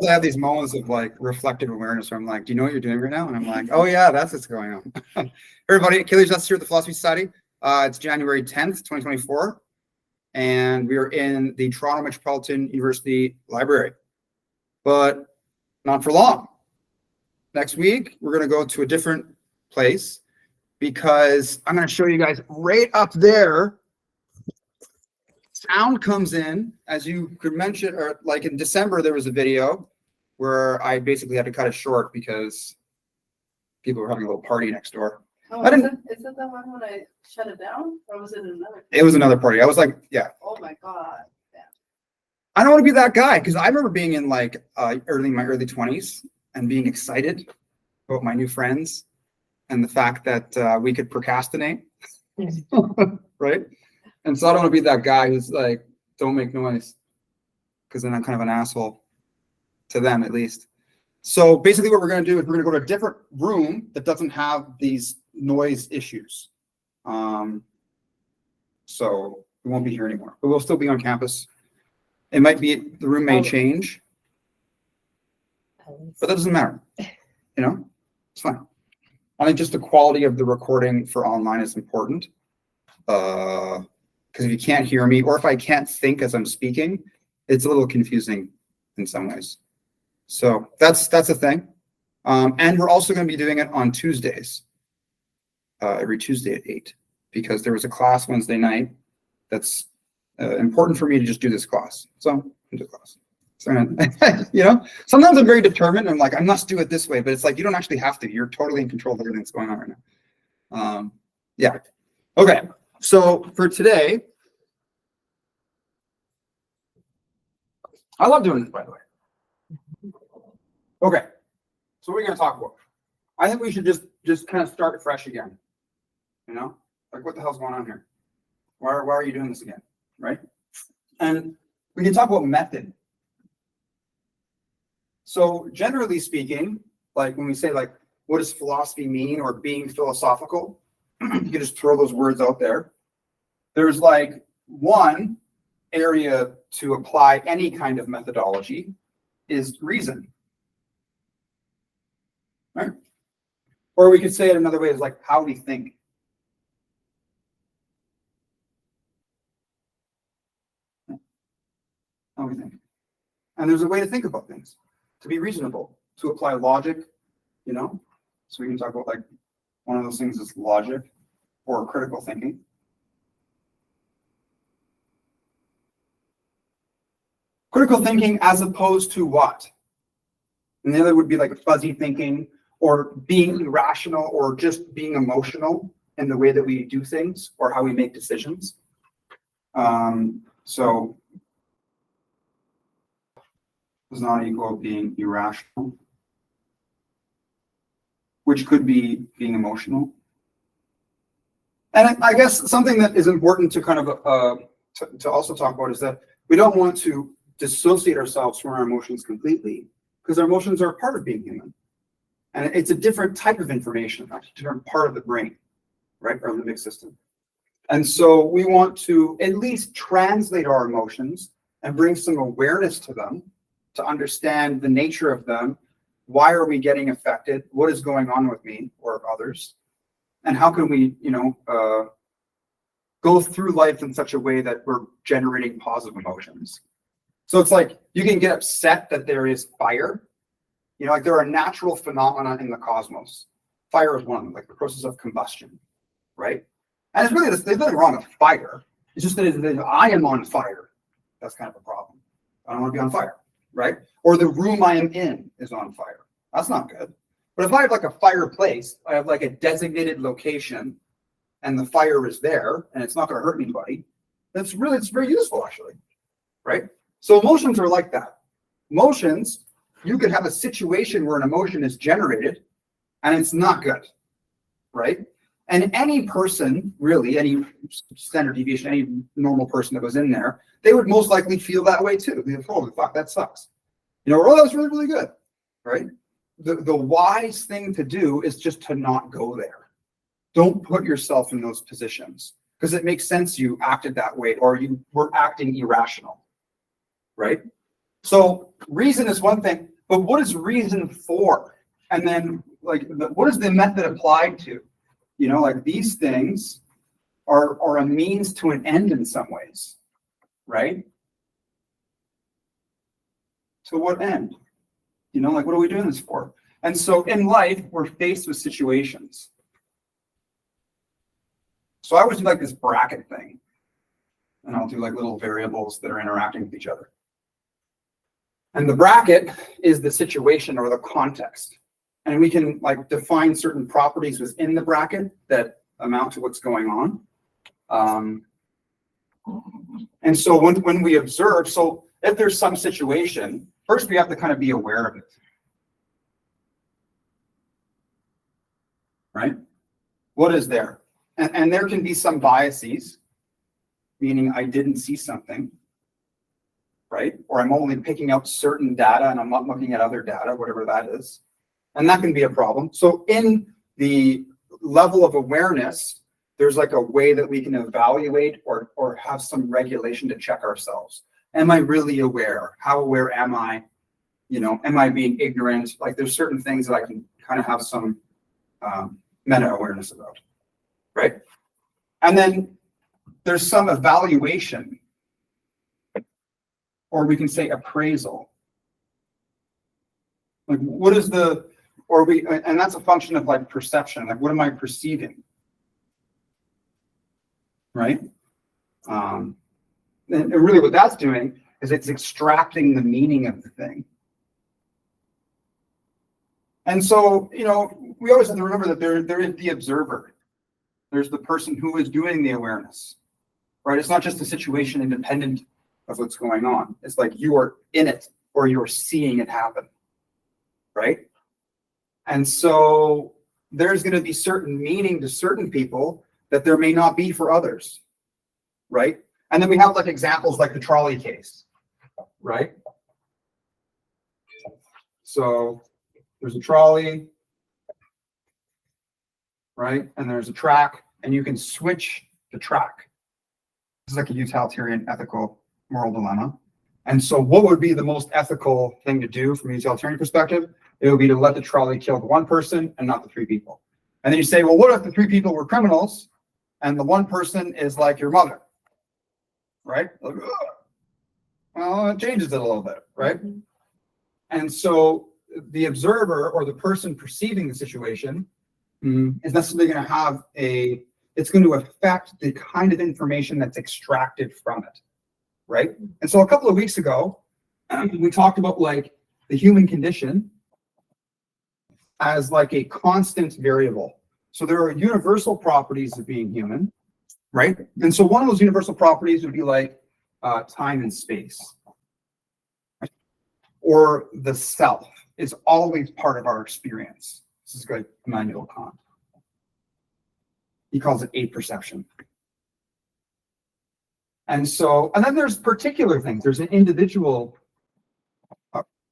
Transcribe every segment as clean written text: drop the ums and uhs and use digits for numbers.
I have these moments of like reflective awareness where I'm like, do you know what you're doing right now? And I'm like, oh yeah, that's what's going on. Hey everybody, Achilles Nuts here at the Philosophy Society. It's January 10th, 2024. And we are in the Toronto Metropolitan University Library, but not for long. Next week, we're going to go to a different place because I'm going to show you guys right up there. Sound comes in, as you could mention, or like in December, there was a video where I basically had to cut it short because people were having a little party next door. Oh, is it the one when I shut it down, or was it another? It was another party. I was like, yeah. Oh my God. Yeah. I don't want to be that guy because I remember being in like my early 20s and being excited about my new friends and the fact that we could procrastinate, right? And so I don't want to be that guy who's like, don't make noise, because then I'm kind of an asshole to them at least. So basically what we're going to do is we're going to go to a different room that doesn't have these noise issues. So we won't be here anymore, but we'll still be on campus. It might be, the room may change, but that doesn't matter. You know, it's fine. I think just the quality of the recording for online is important. Because if you can't hear me, or if I can't think as I'm speaking, it's a little confusing in some ways. So that's a thing. And we're also going to be doing it on Tuesdays, every Tuesday at 8, because there was a class Wednesday night that's important for me to just do this class. So do the class. So, you know, sometimes I'm very determined. I'm like, I must do it this way, but it's like, you don't actually have to. You're totally in control of everything that's going on right now. Yeah. Okay. So for today, I love doing this, by the way. Okay. So what are we going to talk about? I think we should just kind of start fresh again. You know, like what the hell's going on here? Why are you doing this again? Right? And we can talk about method. So generally speaking, like when we say like, what does philosophy mean, or being philosophical? You can just throw those words out there. There's like one area to apply any kind of methodology is reason. Right? Or we could say it another way, is like how we think. How we think. And there's a way to think about things, to be reasonable, to apply logic, you know? So we can talk about like one of those things is logic or critical thinking. Critical thinking as opposed to what? And the other would be like fuzzy thinking, or being irrational, or just being emotional in the way that we do things or how we make decisions. So does not equal being irrational, which could be being emotional. And I guess something that is important to kind of to also talk about is that we don't want to dissociate ourselves from our emotions completely, because our emotions are a part of being human. And it's a different type of information, a different part of the brain, right, or limbic system. And so we want to at least translate our emotions and bring some awareness to them, to understand the nature of them. Why are we getting affected? What is going on with me or others? And how can we, you know, go through life in such a way that we're generating positive emotions? So it's like you can get upset that there is fire. You know, like there are natural phenomena in the cosmos. Fire is one of them, like the process of combustion, right? And it's really, there's nothing wrong with fire. It's just that I am on fire. That's kind of a problem. I don't want to be on fire, right? Or the room I am in is on fire. That's not good. But if I have like a fireplace, I have like a designated location, and the fire is there, and it's not going to hurt anybody, it's very useful actually, right? So emotions are like that. Emotions, you could have a situation where an emotion is generated and it's not good, right? And any person, really, any standard deviation, any normal person that was in there, they would most likely feel that way too. They'd be like, holy fuck, that sucks. You know, or, oh, that was really, really good, right? The wise thing to do is just to not go there. Don't put yourself in those positions, because it makes sense you acted that way, or you were acting irrational, right? So reason is one thing. but what is reason for? And then like, what is the method applied to? You know, like these things are a means to an end in some ways, right? To what end? You know, like what are we doing this for? And so in life, we're faced with situations. So I always do like this bracket thing. And I'll do like little variables that are interacting with each other. And the bracket is the situation or the context. And we can like define certain properties within the bracket that amount to what's going on. And so when we observe, so if there's some situation, first we have to kind of be aware of it. Right? What is there? And there can be some biases, meaning I didn't see something, right? Or I'm only picking out certain data and I'm not looking at other data, whatever that is. And that can be a problem. So in the level of awareness, there's like a way that we can evaluate or have some regulation to check ourselves. Am I really aware? How aware am I? You know, am I being ignorant? Like there's certain things that I can kind of have some meta awareness about, right? And then there's some evaluation, or we can say appraisal. Like what is the, and that's a function of like perception. Like what am I perceiving? Right? And really what that's doing is it's extracting the meaning of the thing. And so, you know, we always have to remember that there is the observer. There's the person who is doing the awareness, right? It's not just a situation independent of what's going on. It's like you are in it or you're seeing it happen, right? And so there's going to be certain meaning to certain people that there may not be for others, right? And then we have like examples like the trolley case, right? So there's a trolley, right? And there's a track, and you can switch the track. This is like a utilitarian, ethical, moral dilemma. And so what would be the most ethical thing to do from a utilitarian perspective? It would be to let the trolley kill the one person and not the three people. And then you say, well, what if the three people were criminals and the one person is like your mother, right? Like, well, it changes it a little bit, right? Mm-hmm. And so the observer or the person perceiving the situation is necessarily going to have it's going to affect the kind of information that's extracted from it, right? And so a couple of weeks ago, we talked about like the human condition as like a constant variable. So there are universal properties of being human, right? And so one of those universal properties would be like time and space, or the self is always part of our experience. This is like Immanuel Kant. He calls it apperception. And then there's particular things. There's an individual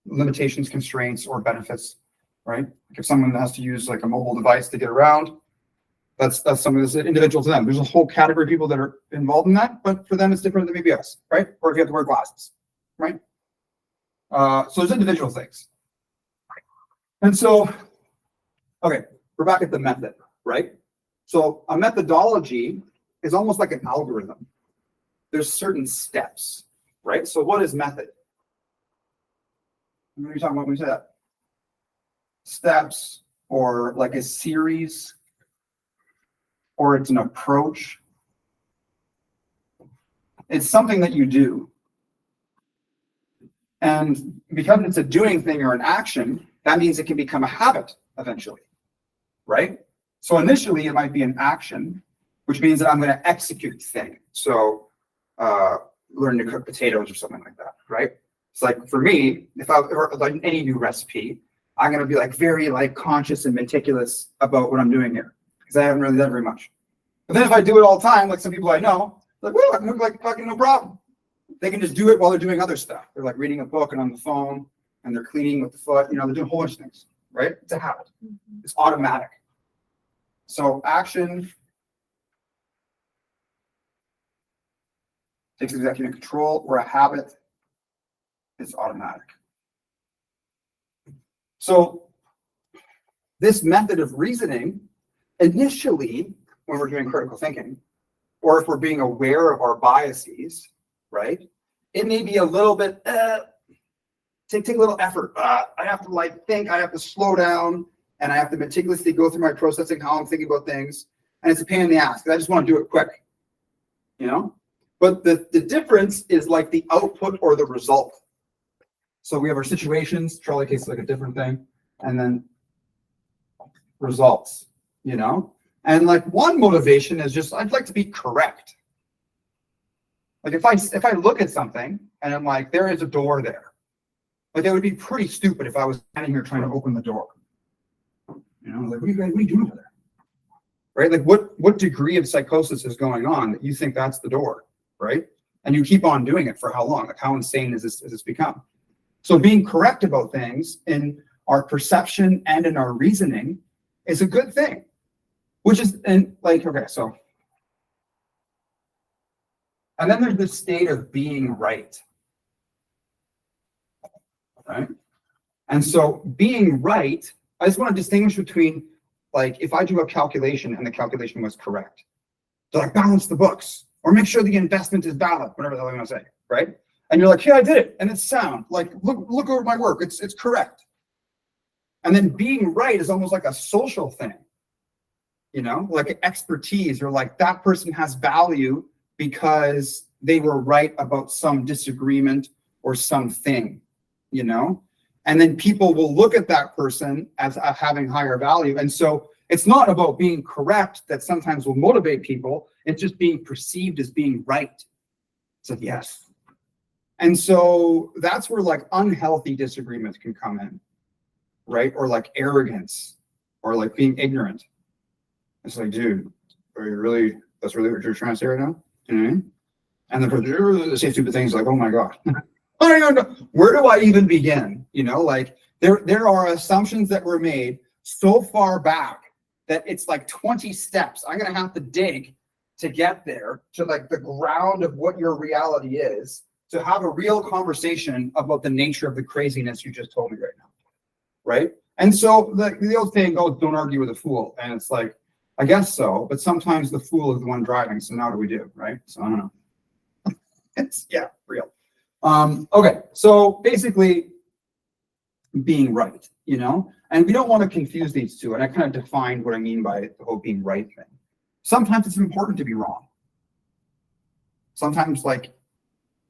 limitations, constraints, or benefits, right? Like if someone has to use like a mobile device to get around, that's something that's individual to them. There's a whole category of people that are involved in that, but for them it's different than maybe us, right? Or if you have to wear glasses, right? So there's individual things. And so, okay, we're back at the method, right? So a methodology is almost like an algorithm. There's certain steps, right? So what is method? What are you talking about when we say that? Steps, or like a series, or it's an approach. It's something that you do. And because it's a doing thing or an action, that means it can become a habit eventually, right? So initially it might be an action, which means that I'm going to execute the thing. So learn to cook potatoes or something like that, right? It's like for me, if I or like any new recipe, I'm going to be like very like conscious and meticulous about what I'm doing here because I haven't really done very much. But then if I do it all the time, like some people I know, like, well, I can cook like fucking no problem. They can just do it while they're doing other stuff. They're like reading a book and on the phone, and they're cleaning with the foot. You know, they're doing a whole bunch of things, right? It's a habit. It's automatic. So action takes executive control, or a habit is automatic. So this method of reasoning, initially, when we're doing critical thinking, or if we're being aware of our biases, right? It may be a little bit, take a little effort. I have to like think, I have to slow down, and I have to meticulously go through my processing, how I'm thinking about things. And it's a pain in the ass, because I just want to do it quick, you know? But the difference is like the output or the result. So we have our situations, Charlie case is like a different thing, and then results, you know? And like one motivation is just, I'd like to be correct. Like if I look at something and I'm like, there is a door there. Like it would be pretty stupid if I was standing here trying to open the door. You know, like what are you doing over there? Right? Like what degree of psychosis is going on that you think that's the door, right? And you keep on doing it for how long? Like how insane has this become? So being correct about things in our perception and in our reasoning is a good thing. Which is, and like, okay, so. And then there's the state of being right. Right? And so being right, I just want to distinguish between, like, if I do a calculation and the calculation was correct, so like balance the books or make sure the investment is valid, whatever the hell you want to say, right? And you're like, yeah, I did it, and it's sound. Like, look over my work, it's correct. And then being right is almost like a social thing, you know, like expertise, or like that person has value because they were right about some disagreement or something, you know? And then people will look at that person as having higher value. And so it's not about being correct that sometimes will motivate people. It's just being perceived as being right. So yes. And so that's where like unhealthy disagreements can come in, right? Or like arrogance, or like being ignorant. It's like, dude, are you really, that's really what you're trying to say right now? Mm-hmm. And the person say stupid things like, oh my God. I don't even know. Where do I even begin? You know, like there are assumptions that were made so far back that it's like 20 steps. I'm going to have to dig to get there to like the ground of what your reality is, to have a real conversation about the nature of the craziness you just told me right now. Right. And so the old saying goes, don't argue with a fool. And it's like, I guess so, but sometimes the fool is the one driving. So now what do we do? Right. So I don't know. It's real. Okay, so basically being right, you know, and we don't want to confuse these two. And I kind of defined what I mean by the whole being right thing. Sometimes it's important to be wrong. Sometimes, like,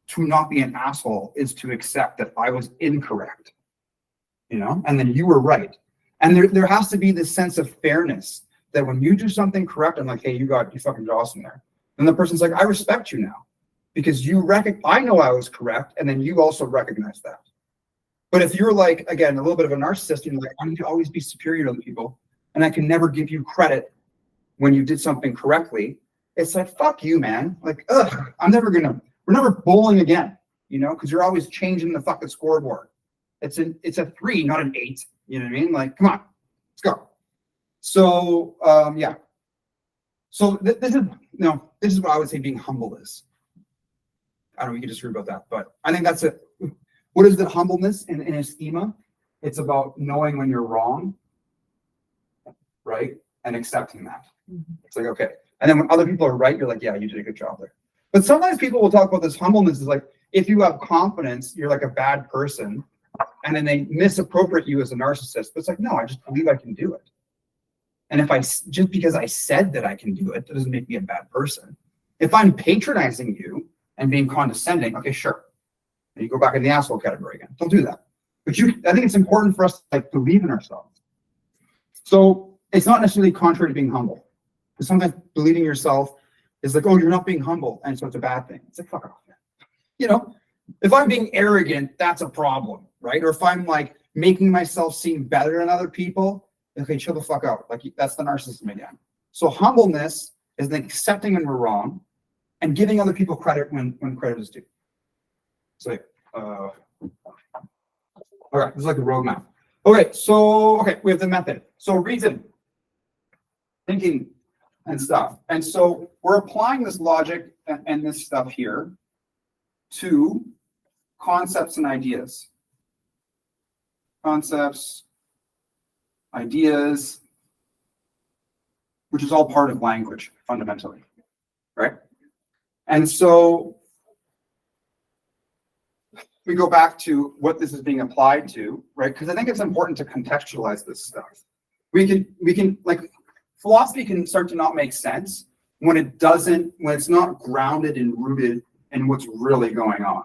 to not be an asshole is to accept that I was incorrect, you know, and then you were right. And there has to be this sense of fairness that when you do something correct, I'm like, hey, you fucking awesome there. And the person's like, I respect you now. Because I know I was correct, and then you also recognize that. But if you're like, again, a little bit of a narcissist, and you're like, I need to always be superior to other people, and I can never give you credit when you did something correctly, it's like, fuck you, man. Like, we're never bowling again, you know, because you're always changing the fucking scoreboard. It's a 3, not an 8. You know what I mean? Like, come on, let's go. So, yeah. So this is what I would say being humble is. I don't know, we can disagree about that, but I think that's it. What is the humbleness in a schema? It's about knowing when you're wrong, right? And accepting that. Mm-hmm. It's like, okay. And then when other people are right, you're like, yeah, you did a good job there. But sometimes people will talk about this humbleness is like, if you have confidence, you're like a bad person, and then they misappropriate you as a narcissist. But it's like, no, I just believe I can do it. And just because I said that I can do it, that doesn't make me a bad person. If I'm patronizing you and being condescending, okay, sure. And you go back in the asshole category again. Don't do that. But I think it's important for us to like believe in ourselves. So it's not necessarily contrary to being humble. Because sometimes believing yourself is like, oh, you're not being humble, and so it's a bad thing. It's like, fuck off, man. You know, if I'm being arrogant, that's a problem, right? Or if I'm like making myself seem better than other people, okay, chill the fuck out. Like that's the narcissism again. So humbleness is then accepting when we're wrong, and giving other people credit when credit is due. So, all right, this is like a roadmap. Okay, so, we have the method. So reason, thinking, and stuff. And so we're applying this logic and this stuff here to concepts and ideas. Concepts ideas, which is all part of language fundamentally, right? And so we go back to what this is being applied to, right? Because I think it's important to contextualize this stuff. We can like philosophy can start to not make sense when when it's not grounded and rooted in what's really going on,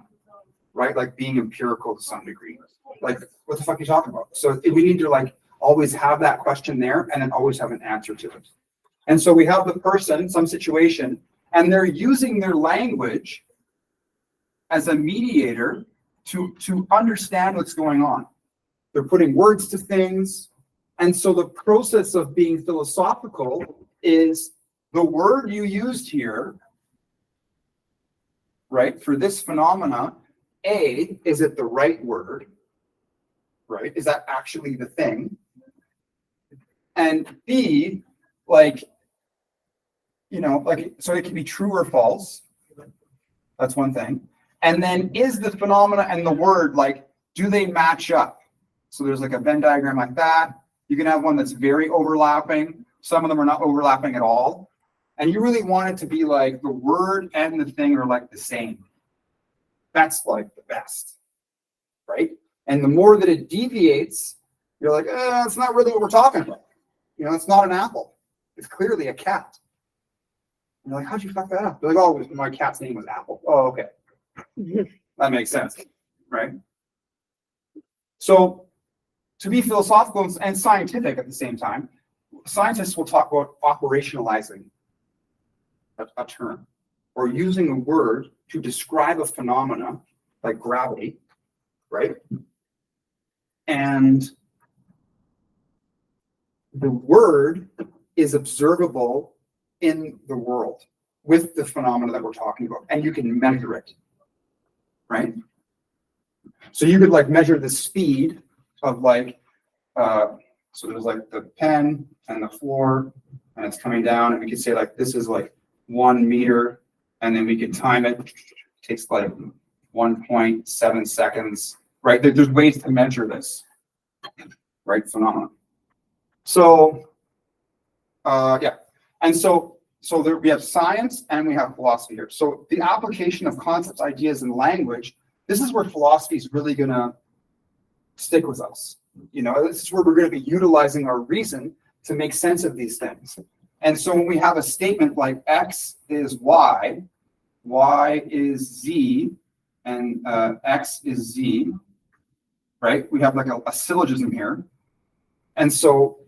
right? Like being empirical to some degree. Like, what the fuck are you talking about? So we need to like always have that question there and then always have an answer to it. And so we have the person, some situation, and they're using their language as a mediator to understand what's going on. They're putting words to things. And so the process of being philosophical is the word you used here, right, for this phenomena, A, is it the right word, right? Is that actually the thing? And B, like, you know, like, so it can be true or false. That's one thing. And then is the phenomena and the word, like, do they match up? So there's like a Venn diagram like that. You can have one that's very overlapping. Some of them are not overlapping at all. And you really want it to be like the word and the thing are like the same. That's like the best, right? And the more that it deviates, you're like, it's not really what we're talking about. You know, it's not an apple. It's clearly a cat. And you're like, how'd you fuck that up? You're like, oh, my cat's name was Apple. Oh, okay. That makes sense, right? So to be philosophical and scientific at the same time, scientists will talk about operationalizing a term or using a word to describe a phenomena like gravity, right? And the word is observable in the world with the phenomena that we're talking about, and you can measure it, right? So you could like measure the speed of like, so there's like the pen and the floor, and it's coming down, and we could say like this is like 1 meter, and then we could time it. It takes like 1.7 seconds, right? There's ways to measure this, right? Phenomena. So, yeah, and so there we have science and we have philosophy here. So the application of concepts, ideas, and language. This is where philosophy is really gonna stick with us. You know, this is where we're going to be utilizing our reason to make sense of these things. And so when we have a statement like X is Y, Y is Z, and X is Z, right? We have like a syllogism here. And so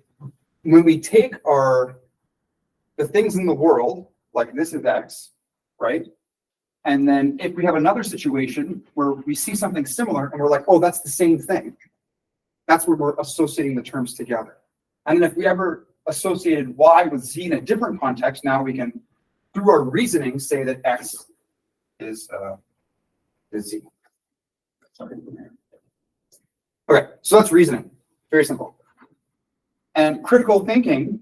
when we take the things in the world, like this is X, right? And then if we have another situation where we see something similar and we're like, oh, that's the same thing. That's where we're associating the terms together. And then if we ever associated Y with Z in a different context, now we can, through our reasoning, say that X is Z. Sorry. Okay, so that's reasoning. Very simple. And critical thinking,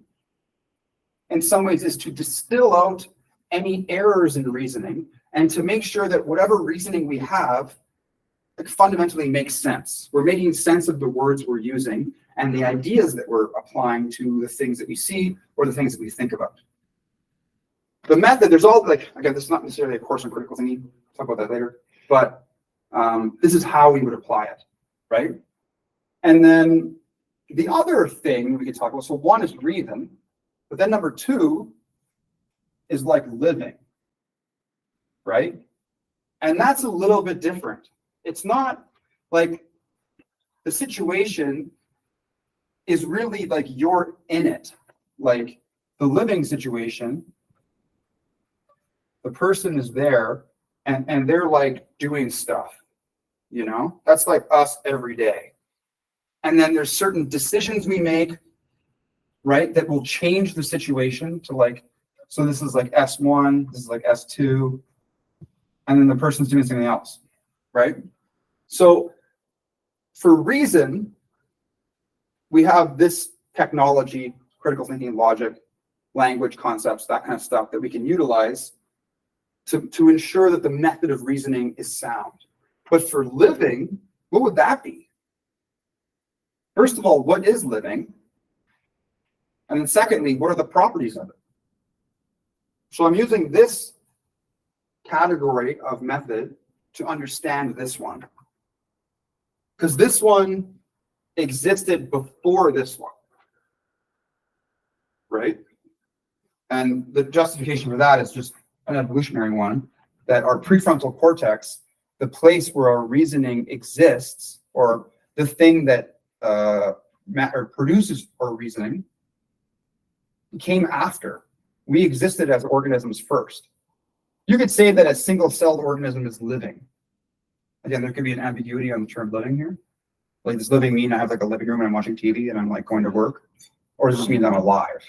in some ways, is to distill out any errors in reasoning and to make sure that whatever reasoning we have fundamentally makes sense. We're making sense of the words we're using and the ideas that we're applying to the things that we see or the things that we think about. The method, there's all like, again, this is not necessarily a course on critical thinking, we'll talk about that later, but this is how we would apply it, right? And then the other thing we could talk about, so one is reason, but then number two is like living, right? And that's a little bit different. It's not like the situation is really like you're in it. Like the living situation, the person is there and they're like doing stuff, you know? That's like us every day. And then there's certain decisions we make, right, that will change the situation to like, so this is like S1, this is like S2, and then the person's doing something else, right? So for reason, we have this technology, critical thinking, logic, language concepts, that kind of stuff that we can utilize to ensure that the method of reasoning is sound. But for living, what would that be? First of all, what is living? And then secondly, what are the properties of it? So I'm using this category of method to understand this one. Because this one existed before this one. Right? And the justification for that is just an evolutionary one, that our prefrontal cortex, the place where our reasoning exists, or the thing that produces our reasoning, came after. We existed as organisms first. You could say that a single-celled organism is living. Again, there could be an ambiguity on the term living here. Like, does living mean I have like a living room and I'm watching TV and I'm like going to work? Or does this mean I'm alive?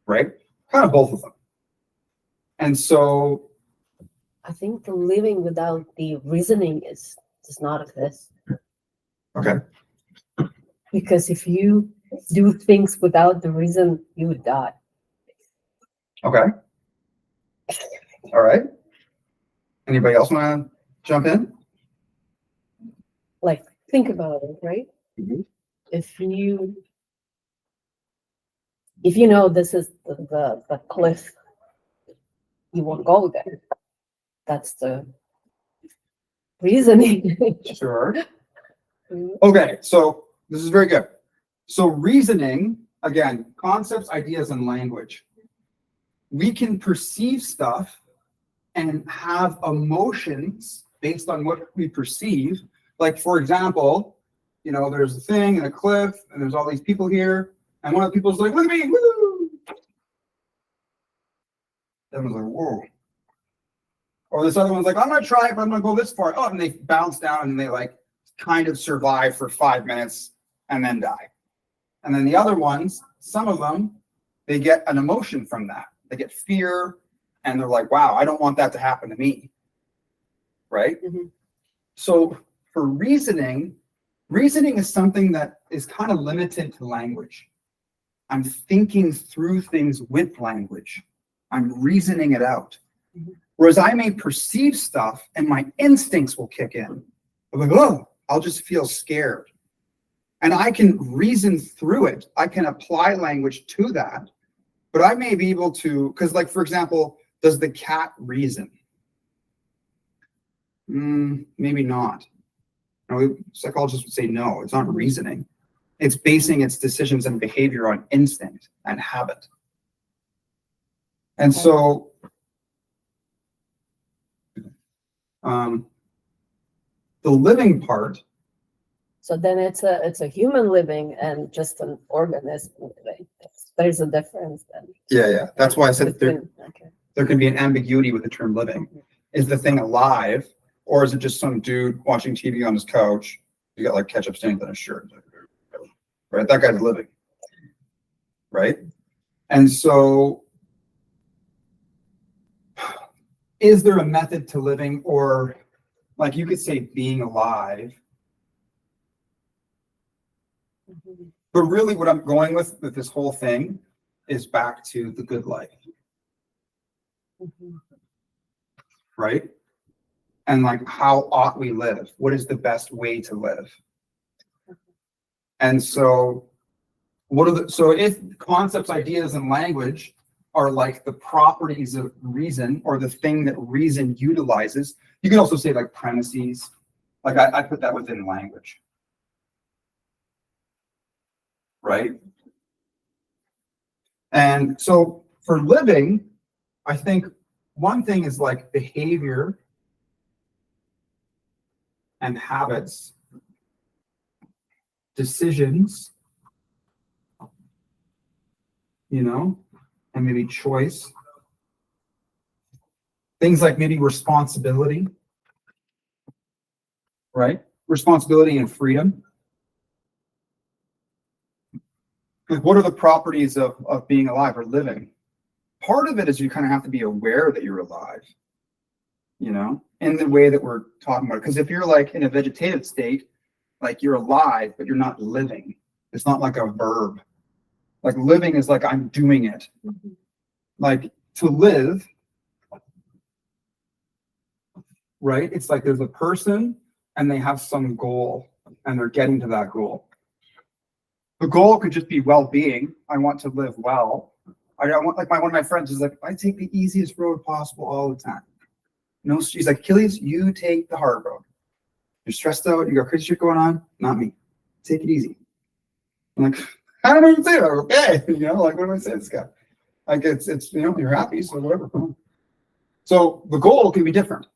Right? Kind of both of them. And so I think the living without the reasoning does not exist. okay. Because if you do things without the reason, you would die. Okay. All right. Anybody else want to jump in? Like, think about it, right? Mhm. If you know this is the cliff, you won't go there. That's the reasoning. Sure. Okay, so this is very good. So reasoning, again, concepts, ideas, and language. We can perceive stuff and have emotions based on what we perceive. Like, for example, you know, there's a thing and a cliff, and there's all these people here, and one of the people's like, look at me, woo! Everyone's like, whoa. Or this other one's like, I'm gonna try it, but I'm gonna go this far. Oh, and they bounce down and they like kind of survive for 5 minutes and then die. And then the other ones, some of them, they get an emotion from that. They get fear, and they're like, wow, I don't want that to happen to me. Right? Mhm. So for reasoning is something that is kind of limited to language. I'm thinking through things with language. I'm reasoning it out. Mhm. Whereas I may perceive stuff and my instincts will kick in. I'm like, oh, I'll just feel scared. And I can reason through it. I can apply language to that. But I may be able to, because like, for example, does the cat reason? Maybe not. Psychologists would say no, it's not reasoning. It's basing its decisions and behavior on instinct and habit. And so the living part. So then it's a human living and just an organism living. There's a difference then. Yeah. That's why I said there can be an ambiguity with the term living. Mhm. Is the thing alive, or is it just some dude watching TV on his couch? You got like ketchup stains on his shirt. Right? That guy's living. Right? And so is there a method to living, or like you could say being alive? Mhm. But really what I'm going with this whole thing is back to the good life, Mhm. right? And like, how ought we live? What is the best way to live? And so so if concepts, ideas, and language are like the properties of reason, or the thing that reason utilizes, you can also say like premises. Like I put that within language. Right? And so for living, I think one thing is like behavior and habits, decisions, you know, and maybe choice. Things like maybe responsibility, right? Responsibility and freedom. Like, what are the properties of being alive or living? Part of it is you kind of have to be aware that you're alive, you know, in the way that we're talking about. Because if you're like in a vegetative state, like you're alive, but you're not living. It's not like a verb. Like living is like I'm doing it. Mhm. Like to live, right? It's like there's a person and they have some goal and they're getting to that goal. The goal could just be well-being. I want to live well. I want, like one of my friends is like, I take the easiest road possible all the time. No, she's like, Achilles, you take the hard road. You're stressed out, you got crazy shit going on, not me. Take it easy. I'm like, I don't even say that. Okay, like what do I say to this guy? Like it's you're happy, so whatever. So the goal can be different,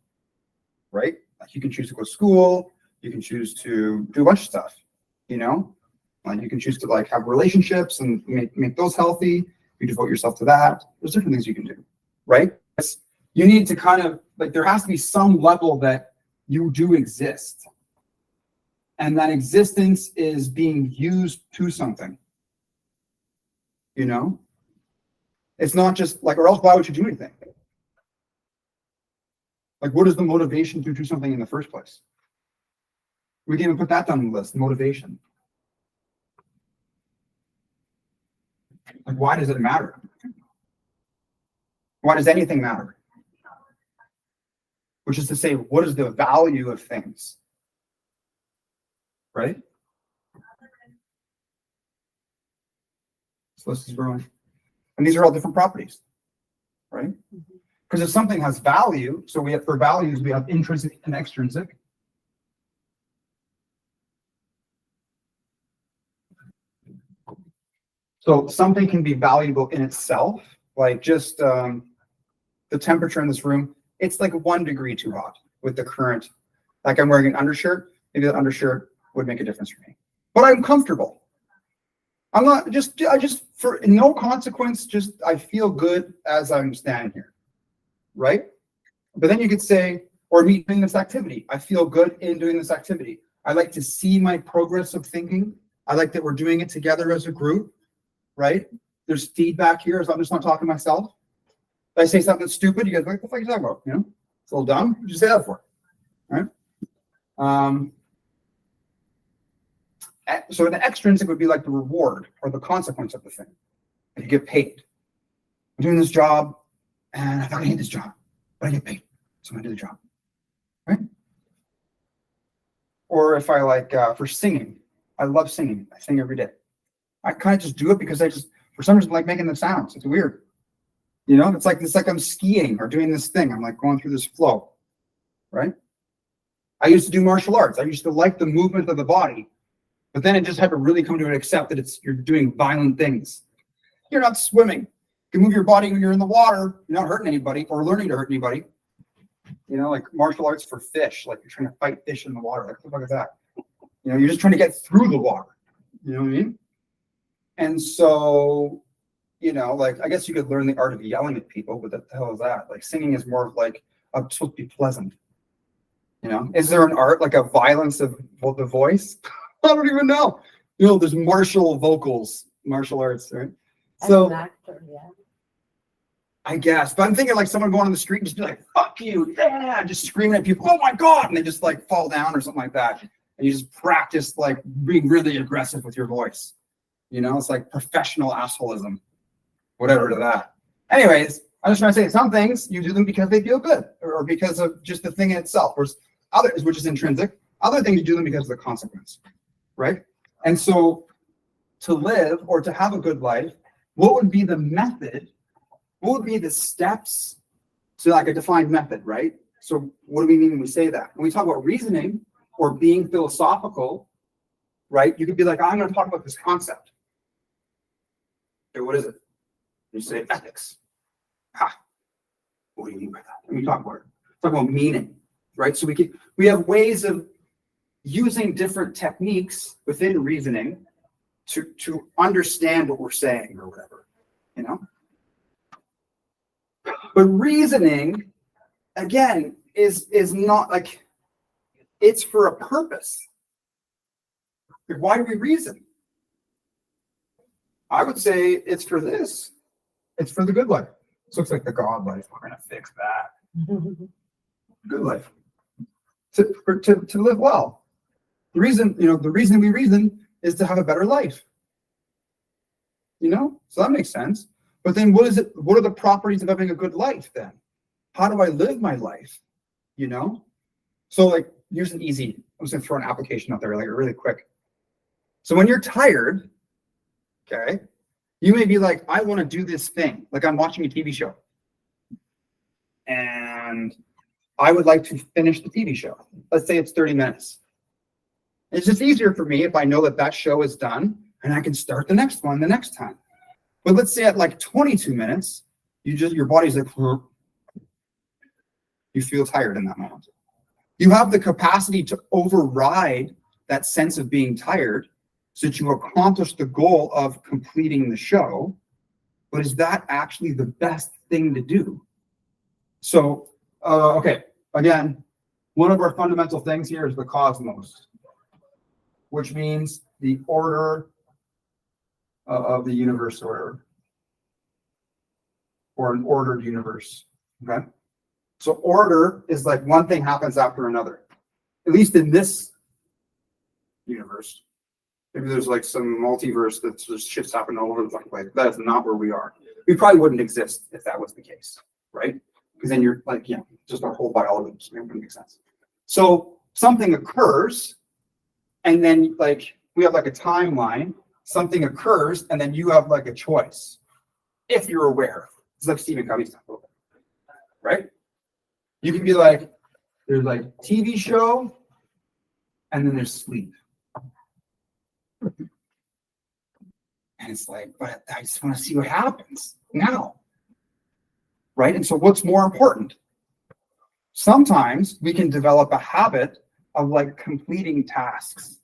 right? Like you can choose to go to school, you can choose to do a bunch of stuff, like you can choose to like have relationships and make those healthy. You devote yourself to that. There's different things you can do, right? You need to kind of like, there has to be some level that you do exist. And that existence is being used to something, It's not just like, or else why would you do anything? Like, what is the motivation to do something in the first place? We can even put that down the list, motivation. Like, why does it matter? Why does anything matter? Which is to say, what is the value of things? Right? So this is growing. And these are all different properties, right? Because if something has value, so we have, for values, we have intrinsic and extrinsic. So something can be valuable in itself, like just the temperature in this room. It's like 1 degree too hot with the current. Like I'm wearing an undershirt. Maybe that undershirt would make a difference for me. But I'm comfortable. I'm not I just for no consequence, I feel good as I'm standing here. Right? But then you could say, or me doing this activity. I feel good in doing this activity. I like to see my progress of thinking. I like that we're doing it together as a group. Right? There's feedback here, so I'm just not talking to myself. If I say something stupid, you guys, what the fuck are you talking about? It's a little dumb. What'd you say that for? Right? So the extrinsic would be like the reward or the consequence of the thing. You get paid. I'm doing this job, and I fucking hate this job, but I get paid, so I'm gonna do the job. Right? Or if I like for singing, I love singing. I sing every day. I kind of just do it because for some reason, like making the sounds. It's weird. It's like I'm skiing or doing this thing. I'm like going through this flow, right? I used to do martial arts. I used to like the movement of the body, but then it just had to really come to accept that you're doing violent things. You're not swimming. You can move your body when you're in the water. You're not hurting anybody or learning to hurt anybody. Like martial arts for fish, like you're trying to fight fish in the water. Like, what the fuck is that? You're just trying to get through the water. You know what I mean? And so, like, I guess you could learn the art of yelling at people, but what the hell is that? Like, singing is more of like, I'm supposed to be pleasant. Is there an art, like a violence of the voice? I don't even know. There's martial arts, right? So, As an actor, yeah. I guess, but I'm thinking like someone going on the street and just be like, fuck you, yeah, just screaming at people, oh my God, and they just like fall down or something like that. And you just practice like being really aggressive with your voice. It's like professional assholism, whatever to that. Anyways, I'm just trying to say some things you do them because they feel good or because of just the thing in itself. Whereas others, which is intrinsic, other things you do them because of the consequence, right? And so to live or to have a good life, what would be the method? What would be the steps to like a defined method, right? So what do we mean when we say that? When we talk about reasoning or being philosophical, right? You could be like, I'm going to talk about this concept. Okay, what is it? You say ethics. What do you mean by that? Let me talk about it. Talk about meaning, right? So we have ways of using different techniques within reasoning to understand what we're saying or whatever, But reasoning, again, is not like, it's for a purpose. Like, why do we reason? I would say it's for this. It's for the good life. This looks like the God life. We're going to fix that. Good life. To live well. The reason we reason is to have a better life. So that makes sense. But then what are the properties of having a good life then? How do I live my life? So like, here's an easy, I'm just gonna throw an application out there like really quick. So when you're tired, Okay. You may be like, I want to do this thing. Like I'm watching a TV show. And I would like to finish the TV show. Let's say it's 30 minutes. It's just easier for me if I know that that show is done and I can start the next one the next time. But let's say at like 22 minutes, your body's like, you feel tired in that moment. You have the capacity to override that sense of being tired so that you accomplish the goal of completing the show. But is that actually the best thing to do? So, okay, again, one of our fundamental things here is the cosmos, which means the order of the universe order, or an ordered universe, okay? So order is like one thing happens after another, at least in this universe. Maybe there's like some multiverse that's just shit's happening all over the place. That is not where we are. We probably wouldn't exist if that was the case, right? Because then you're like, yeah, just our whole biology just wouldn't make sense. So something occurs, and then like we have like a timeline. Something occurs, and then you have like a choice if you're aware. It's like Stephen Covey's stuff, right? You can be like, there's like TV show, and then there's sleep. And it's like, but I just want to see what happens now. Right? And so what's more important? Sometimes we can develop a habit of like completing tasks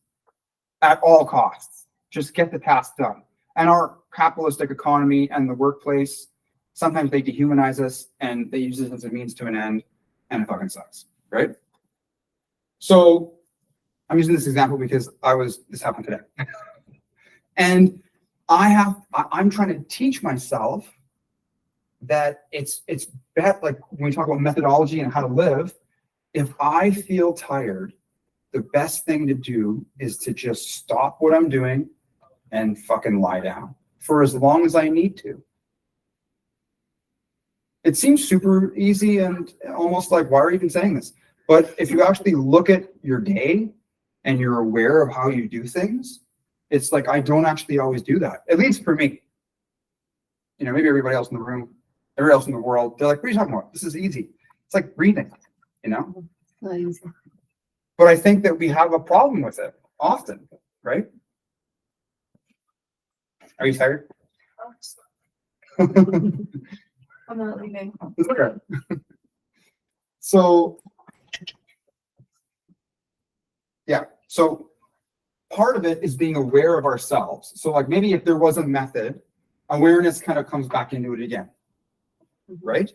at all costs. Just get the task done. And our capitalistic economy and the workplace, sometimes they dehumanize us and they use it as a means to an end, and it fucking sucks, right? So I'm using this example because this happened today. And I'm trying to teach myself that it's better, like when we talk about methodology and how to live, if I feel tired, the best thing to do is to just stop what I'm doing and fucking lie down for as long as I need to. It seems super easy and almost like, why are you even saying this? But if you actually look at your day and you're aware of how you do things, it's like, I don't actually always do that, at least for me. You know, maybe everybody else in the room, everybody else in the world, they're like, what are you talking about? This is easy. It's like breathing, you know? Not easy. But I think that we have a problem with it often, right? Are you tired? I'm not leaving. It's okay. So, yeah. So part of it is being aware of ourselves. So like maybe if there was a method, awareness kind of comes back into it again, right?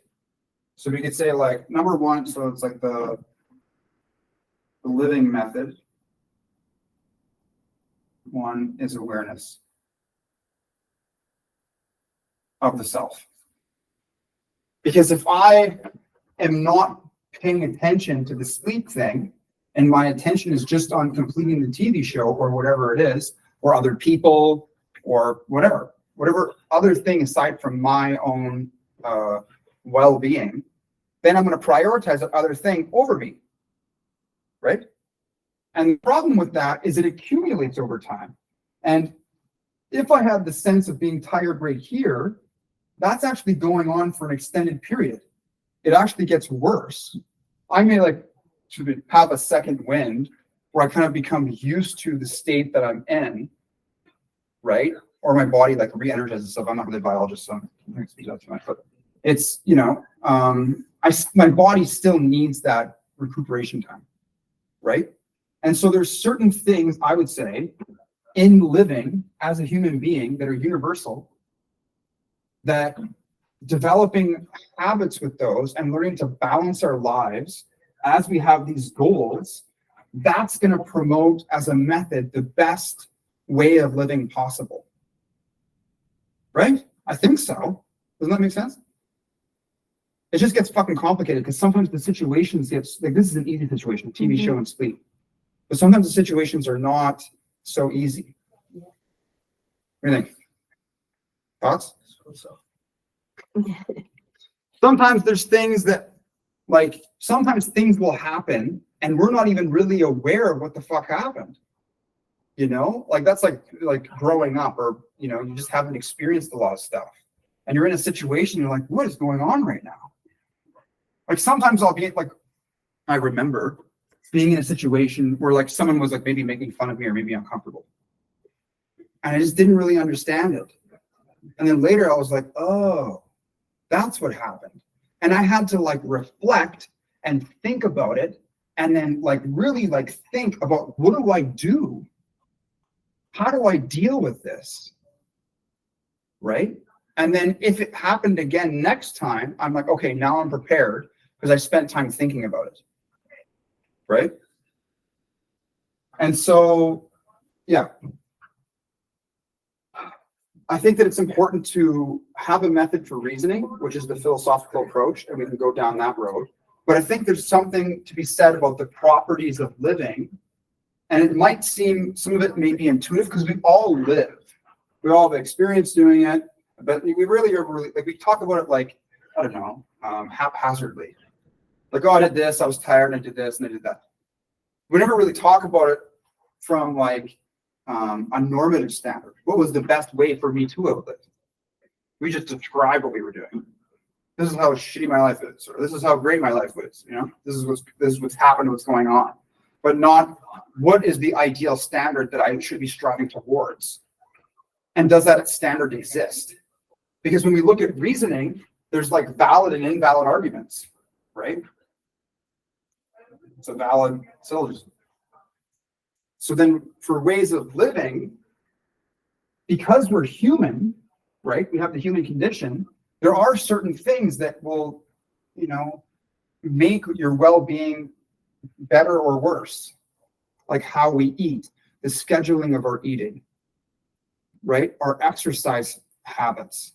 So we could say like number one, so it's like the living method. One is awareness of the self. Because if I am not paying attention to the sleep thing, and my attention is just on completing the TV show or whatever it is, or other people, or whatever other thing aside from my own well-being, then I'm going to prioritize that other thing over me, right? And the problem with that is it accumulates over time. And if I have the sense of being tired right here, that's actually going on for an extended period. It actually gets worse. I may like to have a second wind where I kind of become used to the state that I'm in, right? Or my body like re-energizes itself. I'm not really a biologist, so I'm not going to speak that too much, but it's, you know, my body still needs that recuperation time, right? And so there's certain things I would say in living as a human being that are universal, that developing habits with those and learning to balance our lives as we have these goals, that's going to promote as a method the best way of living possible. Right? I think so. Doesn't that make sense? It just gets fucking complicated because sometimes the situations gets like, this is an easy situation, TV show and sleep. But sometimes the situations are not so easy. What do you think? Thoughts? Sometimes there's things that, like, sometimes things will happen and we're not even really aware of what the fuck happened. You know, like that's like growing up, or you know, you just haven't experienced a lot of stuff, and you're in a situation, you're like, what is going on right now? Like sometimes I'll be like, I remember being in a situation where like someone was like maybe making fun of me or maybe uncomfortable, and I just didn't really understand it. And then later I was like, oh, that's what happened. And I had to like reflect and think about it, and then like really like think about, what do I do? How do I deal with this? Right? And then if it happened again next time, I'm like, okay, now I'm prepared because I spent time thinking about it. Right? And so, yeah. I think that it's important to have a method for reasoning, which is the philosophical approach, and we can go down that road. But I think there's something to be said about the properties of living. And it might seem, some of it may be intuitive because we all live. We all have experience doing it, but we really are like, we talk about it like, I don't know, haphazardly. Like, oh, I did this, I was tired, and I did this, and I did that. We never really talk about it from like a normative standard. What was the best way for me to have lived? We just describe what we were doing. This is how shitty my life is, or this is how great my life was. You know, this is what's happened, what's going on, but not what is the ideal standard that I should be striving towards, and does that standard exist? Because when we look at reasoning, there's like valid and invalid arguments, right? It's a valid syllogism. So then for ways of living, because we're human, right? We have the human condition. There are certain things that will, you know, make your well-being better or worse. Like how we eat, the scheduling of our eating, right? Our exercise habits,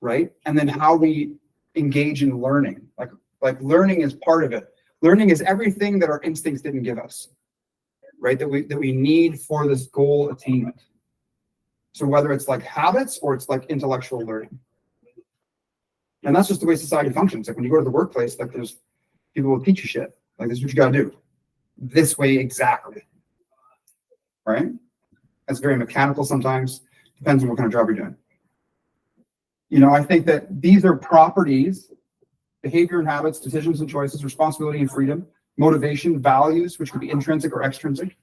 right? And then how we engage in learning. Like learning is part of it. Learning is everything that our instincts didn't give us, right? That we need for this goal attainment. So whether it's like habits or it's like intellectual learning. And that's just the way society functions. Like when you go to the workplace, like there's people will teach you shit. Like this is what you gotta do. This way exactly. Right? That's very mechanical sometimes. Depends on what kind of job you're doing. You know, I think that these are properties, behavior and habits, decisions and choices, responsibility and freedom, motivation, values, which could be intrinsic or extrinsic.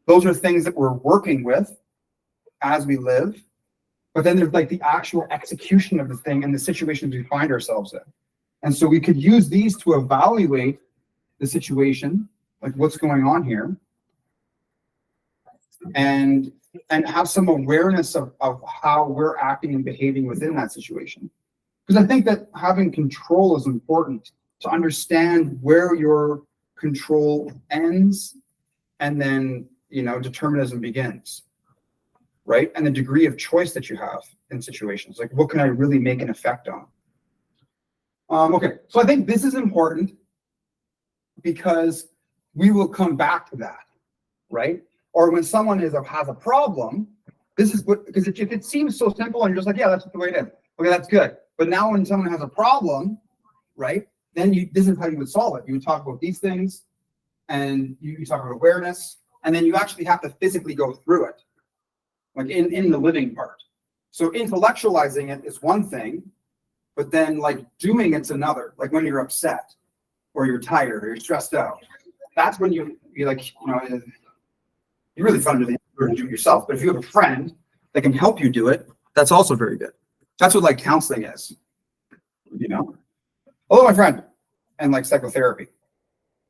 Those are things that we're working with as we live. But then there's like the actual execution of the thing and the situations we find ourselves in. And so we could use these to evaluate the situation, like what's going on here, and have some awareness of how we're acting and behaving within that situation. Because I think that having control is important, to understand where your control ends and then, you know, determinism begins, right? And the degree of choice that you have in situations, like what can I really make an effect on? Okay, so I think this is important because we will come back to that, right? Or when someone has a problem, this is what, because if it seems so simple and you're just like, yeah, that's the way it is. Okay, that's good. But now when someone has a problem, right, then this is how you would solve it. You would talk about these things, and you talk about awareness, and then you actually have to physically go through it, like in the living part. So intellectualizing it is one thing, but then like doing it's another. Like when you're upset, or you're tired, or you're stressed out, that's when you like, you know, you're really fun to do it yourself. But if you have a friend that can help you do it, that's also very good. That's what like counseling is, you know. Hello, my friend, and like psychotherapy,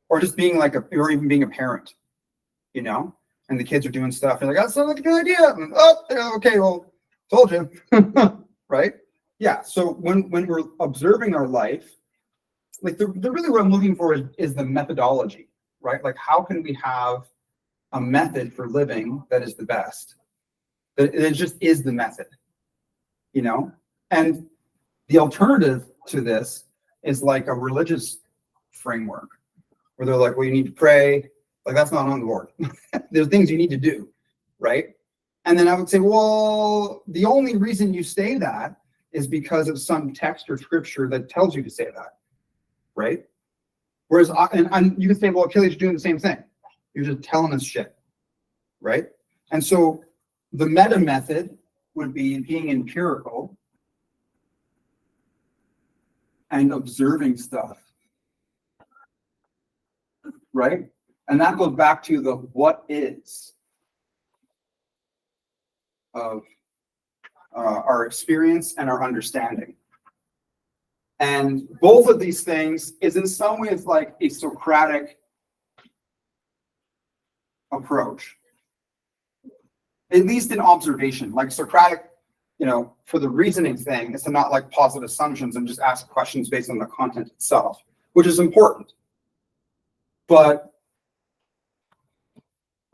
or just being like or even being a parent, you know. And the kids are doing stuff, and like, that sounds like a good idea. And, oh, okay, well, told you, right? Yeah. So when we're observing our life, like the really what I'm looking for is the methodology, right? Like how can we have a method for living that is the best? That it just is the method, you know. And the alternative to this is like a religious framework where they're like, well, you need to pray. Like that's not on the board. There's things you need to do, right? And then I would say, well, the only reason you say that is because of some text or scripture that tells you to say that, right? Whereas, and you can say, well, Achilles is doing the same thing. You're just telling us shit, right? And so the meta method would be being empirical and observing stuff, right? And that goes back to the what is of our experience and our understanding. And both of these things is in some ways like a Socratic approach, at least in observation. Like Socratic, for the reasoning thing, is to not like posit assumptions and just ask questions based on the content itself, which is important. But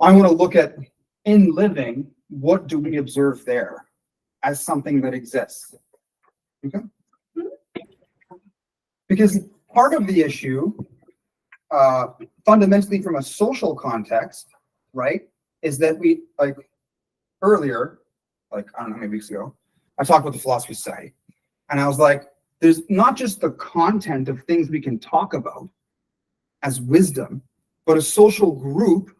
I want to look at, in living, what do we observe there as something that exists? Okay? Because part of the issue, fundamentally from a social context, right, is that we, like earlier, like, I don't know, maybe weeks ago, I talked about the philosophy of society. And I was like, there's not just the content of things we can talk about as wisdom, but a social group,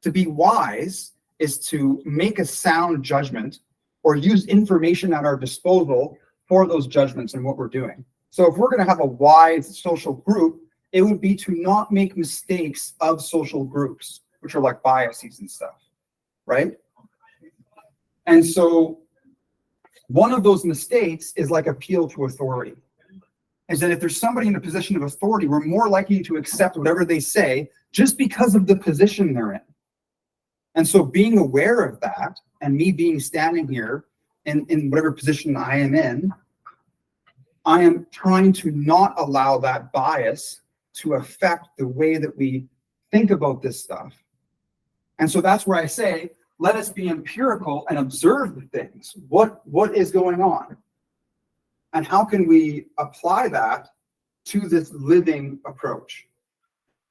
to be wise is to make a sound judgment or use information at our disposal for those judgments and what we're doing. So if we're going to have a wise social group, it would be to not make mistakes of social groups, which are like biases and stuff, right? And so one of those mistakes is like appeal to authority. Is that if there's somebody in a position of authority, we're more likely to accept whatever they say just because of the position they're in. And so being aware of that, and me being standing here in whatever position I am in, I am trying to not allow that bias to affect the way that we think about this stuff. And so that's where I say, let us be empirical and observe the things. What is going on? And how can we apply that to this living approach?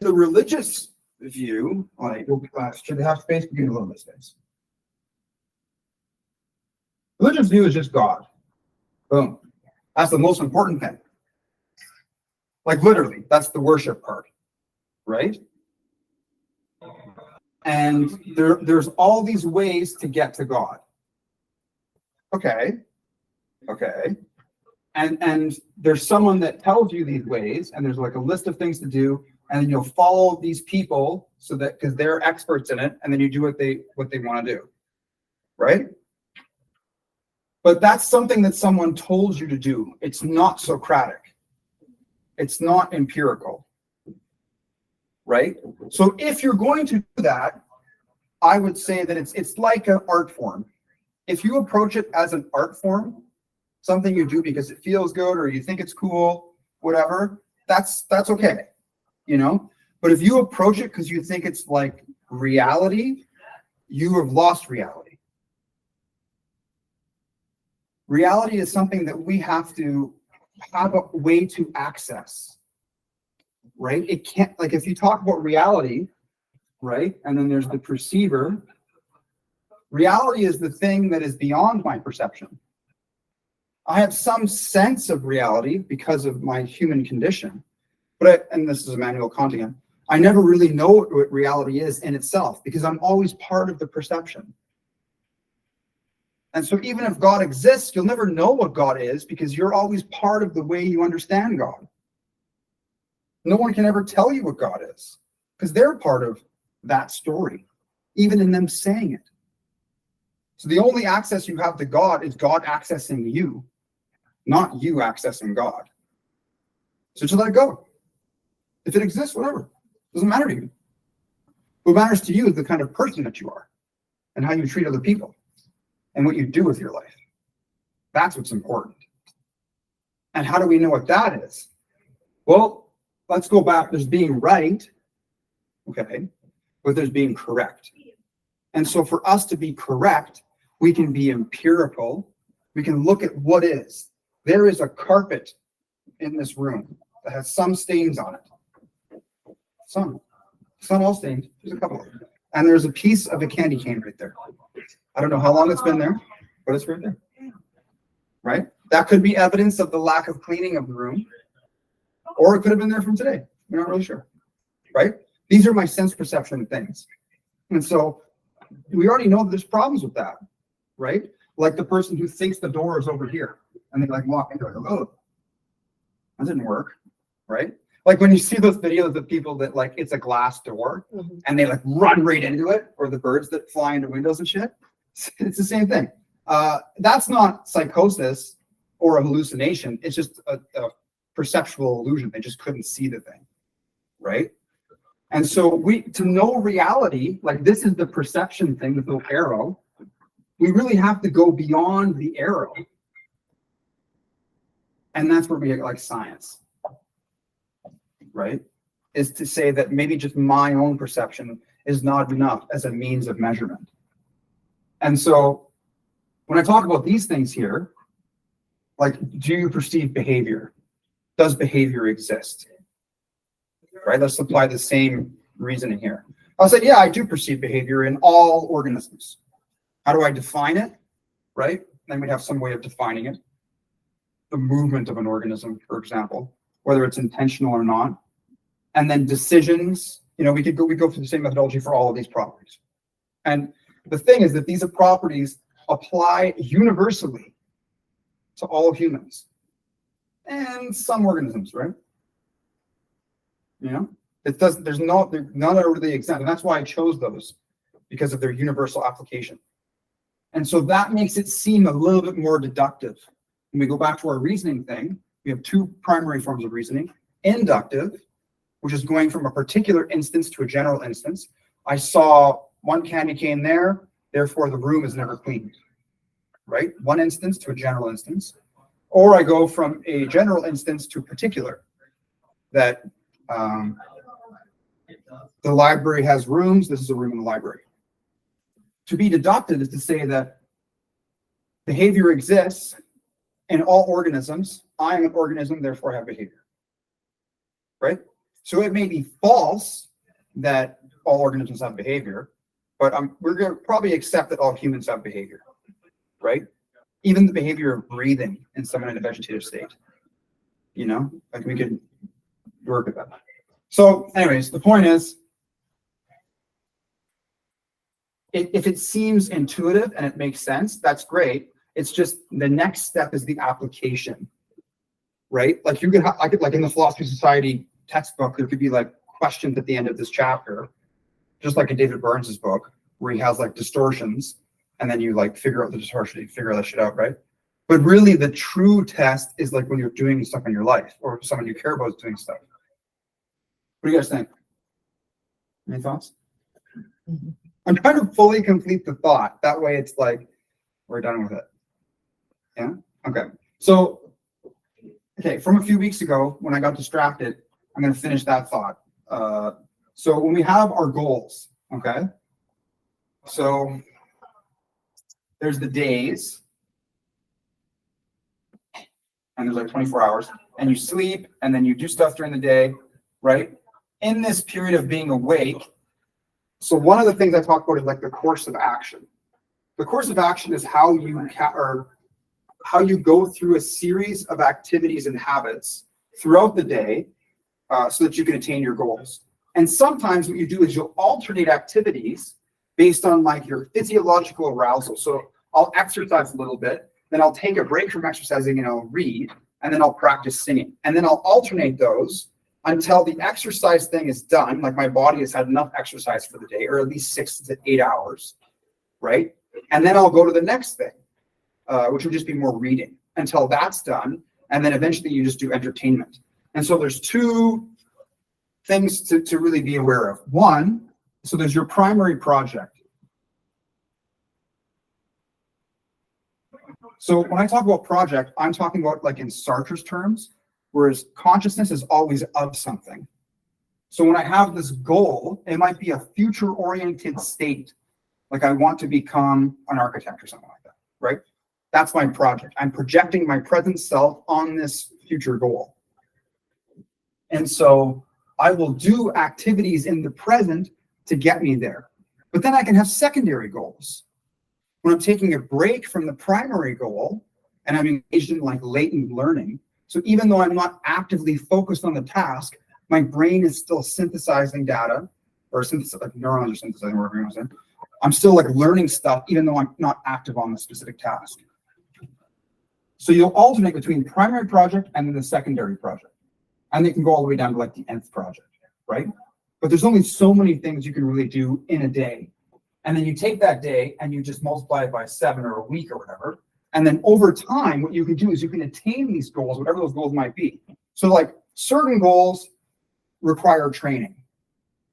The religious view, like, should they have space? We can do a little bit of space. Religious view is just God. Boom. That's the most important thing. Like literally, that's the worship part, right? And there's all these ways to get to God. Okay. And there's someone that tells you these ways, and there's like a list of things to do, and then you'll follow these people so that because they're experts in it, and then you do what they want to do, right? But that's something that someone told you to do. It's not Socratic. It's not empirical, right? So if you're going to do that, I would say that it's like an art form. If you approach it as an art form, something you do because it feels good or you think it's cool, whatever, that's okay, But if you approach it because you think it's like reality, you have lost reality. Reality is something that we have to have a way to access, right? It can't, like if you talk about reality, right? And then there's the perceiver. Reality is the thing that is beyond my perception. I have some sense of reality because of my human condition, and this is Immanuel Kant again, I never really know what reality is in itself because I'm always part of the perception. And so even if God exists, you'll never know what God is because you're always part of the way you understand God. No one can ever tell you what God is because they're part of that story, even in them saying it. So the only access you have to God is God accessing you, not you accessing God. So just let it go. If it exists, whatever. It doesn't matter to you. What matters to you is the kind of person that you are and how you treat other people and what you do with your life. That's what's important. And how do we know what that is? Well, let's go back. There's being right, okay, but there's being correct. And so for us to be correct, we can be empirical. We can look at what is. There is a carpet in this room that has some stains on it. Some. It's not all stains. There's a couple of them. And there's a piece of a candy cane right there. I don't know how long it's been there, but it's right there. Right? That could be evidence of the lack of cleaning of the room. Or it could have been there from today. We're not really sure. Right? These are my sense perception things. And so we already know that there's problems with that, right? Like the person who thinks the door is over here and they like walk into it, oh, that didn't work, right? Like when you see those videos of people that like it's a glass door Mhm. and they like run right into it, or the birds that fly into windows and shit. It's the same thing. That's not psychosis or a hallucination. It's just a perceptual illusion. They just couldn't see the thing, right? And so to know reality, like this is the perception thing, the little arrow, we really have to go beyond the arrow. And that's where we get like science, right? Is to say that maybe just my own perception is not enough as a means of measurement. And so when I talk about these things here, like, do you perceive behavior? Does behavior exist? Right? Let's apply the same reasoning here. I'll say, yeah, I do perceive behavior in all organisms. How do I define it? Right? Then we'd have some way of defining it. The movement of an organism, for example, whether it's intentional or not. And then decisions, you know, we go through the same methodology for all of these properties. And the thing is that these properties apply universally to all humans and some organisms, right? You know, they're none are really exempt. And that's why I chose those, because of their universal application. And so that makes it seem a little bit more deductive. When we go back to our reasoning thing, we have two primary forms of reasoning. Inductive, which is going from a particular instance to a general instance. I saw one candy cane there, therefore the room is never cleaned, right? One instance to a general instance. Or I go from a general instance to a particular, that the library has rooms, this is a room in the library. To be deductive is to say that behavior exists in all organisms. I am an organism, therefore I have behavior, right? So it may be false that all organisms have behavior, but we're going to probably accept that all humans have behavior, right? Even the behavior of breathing in someone in a vegetative state, you know, like we could work with that. So anyways, the point is, if it seems intuitive and it makes sense, that's great. It's just the next step is the application, right? Like you could, like in the Philosophy Society textbook, there could be like questions at the end of this chapter, just like in David Burns's book, where he has like distortions, and then you like figure out the distortion, you figure that shit out, right? But really the true test is like when you're doing stuff in your life, or someone you care about is doing stuff. What do you guys think? Any thoughts? Mhm. I'm trying to fully complete the thought. That way it's like, we're done with it. Yeah? Okay. So, okay, from a few weeks ago, when I got distracted, I'm going to finish that thought. So when we have our goals, okay? So there's the days, and there's like 24 hours, and you sleep, and then you do stuff during the day, right? In this period of being awake, so one of the things I talk about is like the course of action. The course of action is how you go through a series of activities and habits throughout the day so that you can attain your goals. And sometimes what you do is you'll alternate activities based on like your physiological arousal. So I'll exercise a little bit, then I'll take a break from exercising and I'll read, and then I'll practice singing. And then I'll alternate those until the exercise thing is done, like my body has had enough exercise for the day, or at least 6 to 8 hours, right? And then I'll go to the next thing, which would just be more reading until that's done. And then eventually you just do entertainment. And so there's two things to really be aware of. One, so there's your primary project. So when I talk about project, I'm talking about like in Sartre's terms, whereas consciousness is always of something. So when I have this goal, it might be a future-oriented state. Like I want to become an architect or something like that, right? That's my project. I'm projecting my present self on this future goal. And so I will do activities in the present to get me there. But then I can have secondary goals. When I'm taking a break from the primary goal and I'm engaged in like latent learning, so even though I'm not actively focused on the task, my brain is still synthesizing data, or like neurons are synthesizing, whatever you want to say, I'm still like learning stuff, even though I'm not active on the specific task. So you'll alternate between primary project and then the secondary project. And they can go all the way down to like the nth project, right? But there's only so many things you can really do in a day. And then you take that day and you just multiply it by 7 or a week or whatever. And then over time, what you can do is you can attain these goals, whatever those goals might be. So like certain goals require training,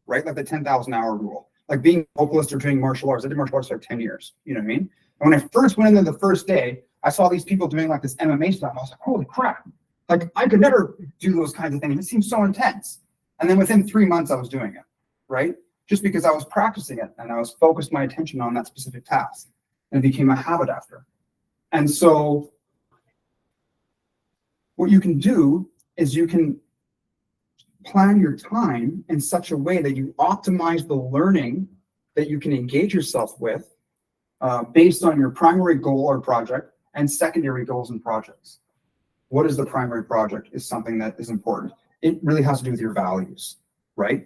right? Like the 10,000 hour rule, like being a vocalist or training martial arts. I did martial arts for 10 years, you know what I mean? And when I first went in there the first day, I saw these people doing like this MMA stuff. I was like, holy crap. Like I could never do those kinds of things. It seems so intense. And then within 3 months, I was doing it, right? Just because I was practicing it and I was focused my attention on that specific task, and it became a habit after. And so what you can do is you can plan your time in such a way that you optimize the learning that you can engage yourself with based on your primary goal or project and secondary goals and projects. What is the primary project is something that is important. It really has to do with your values, right?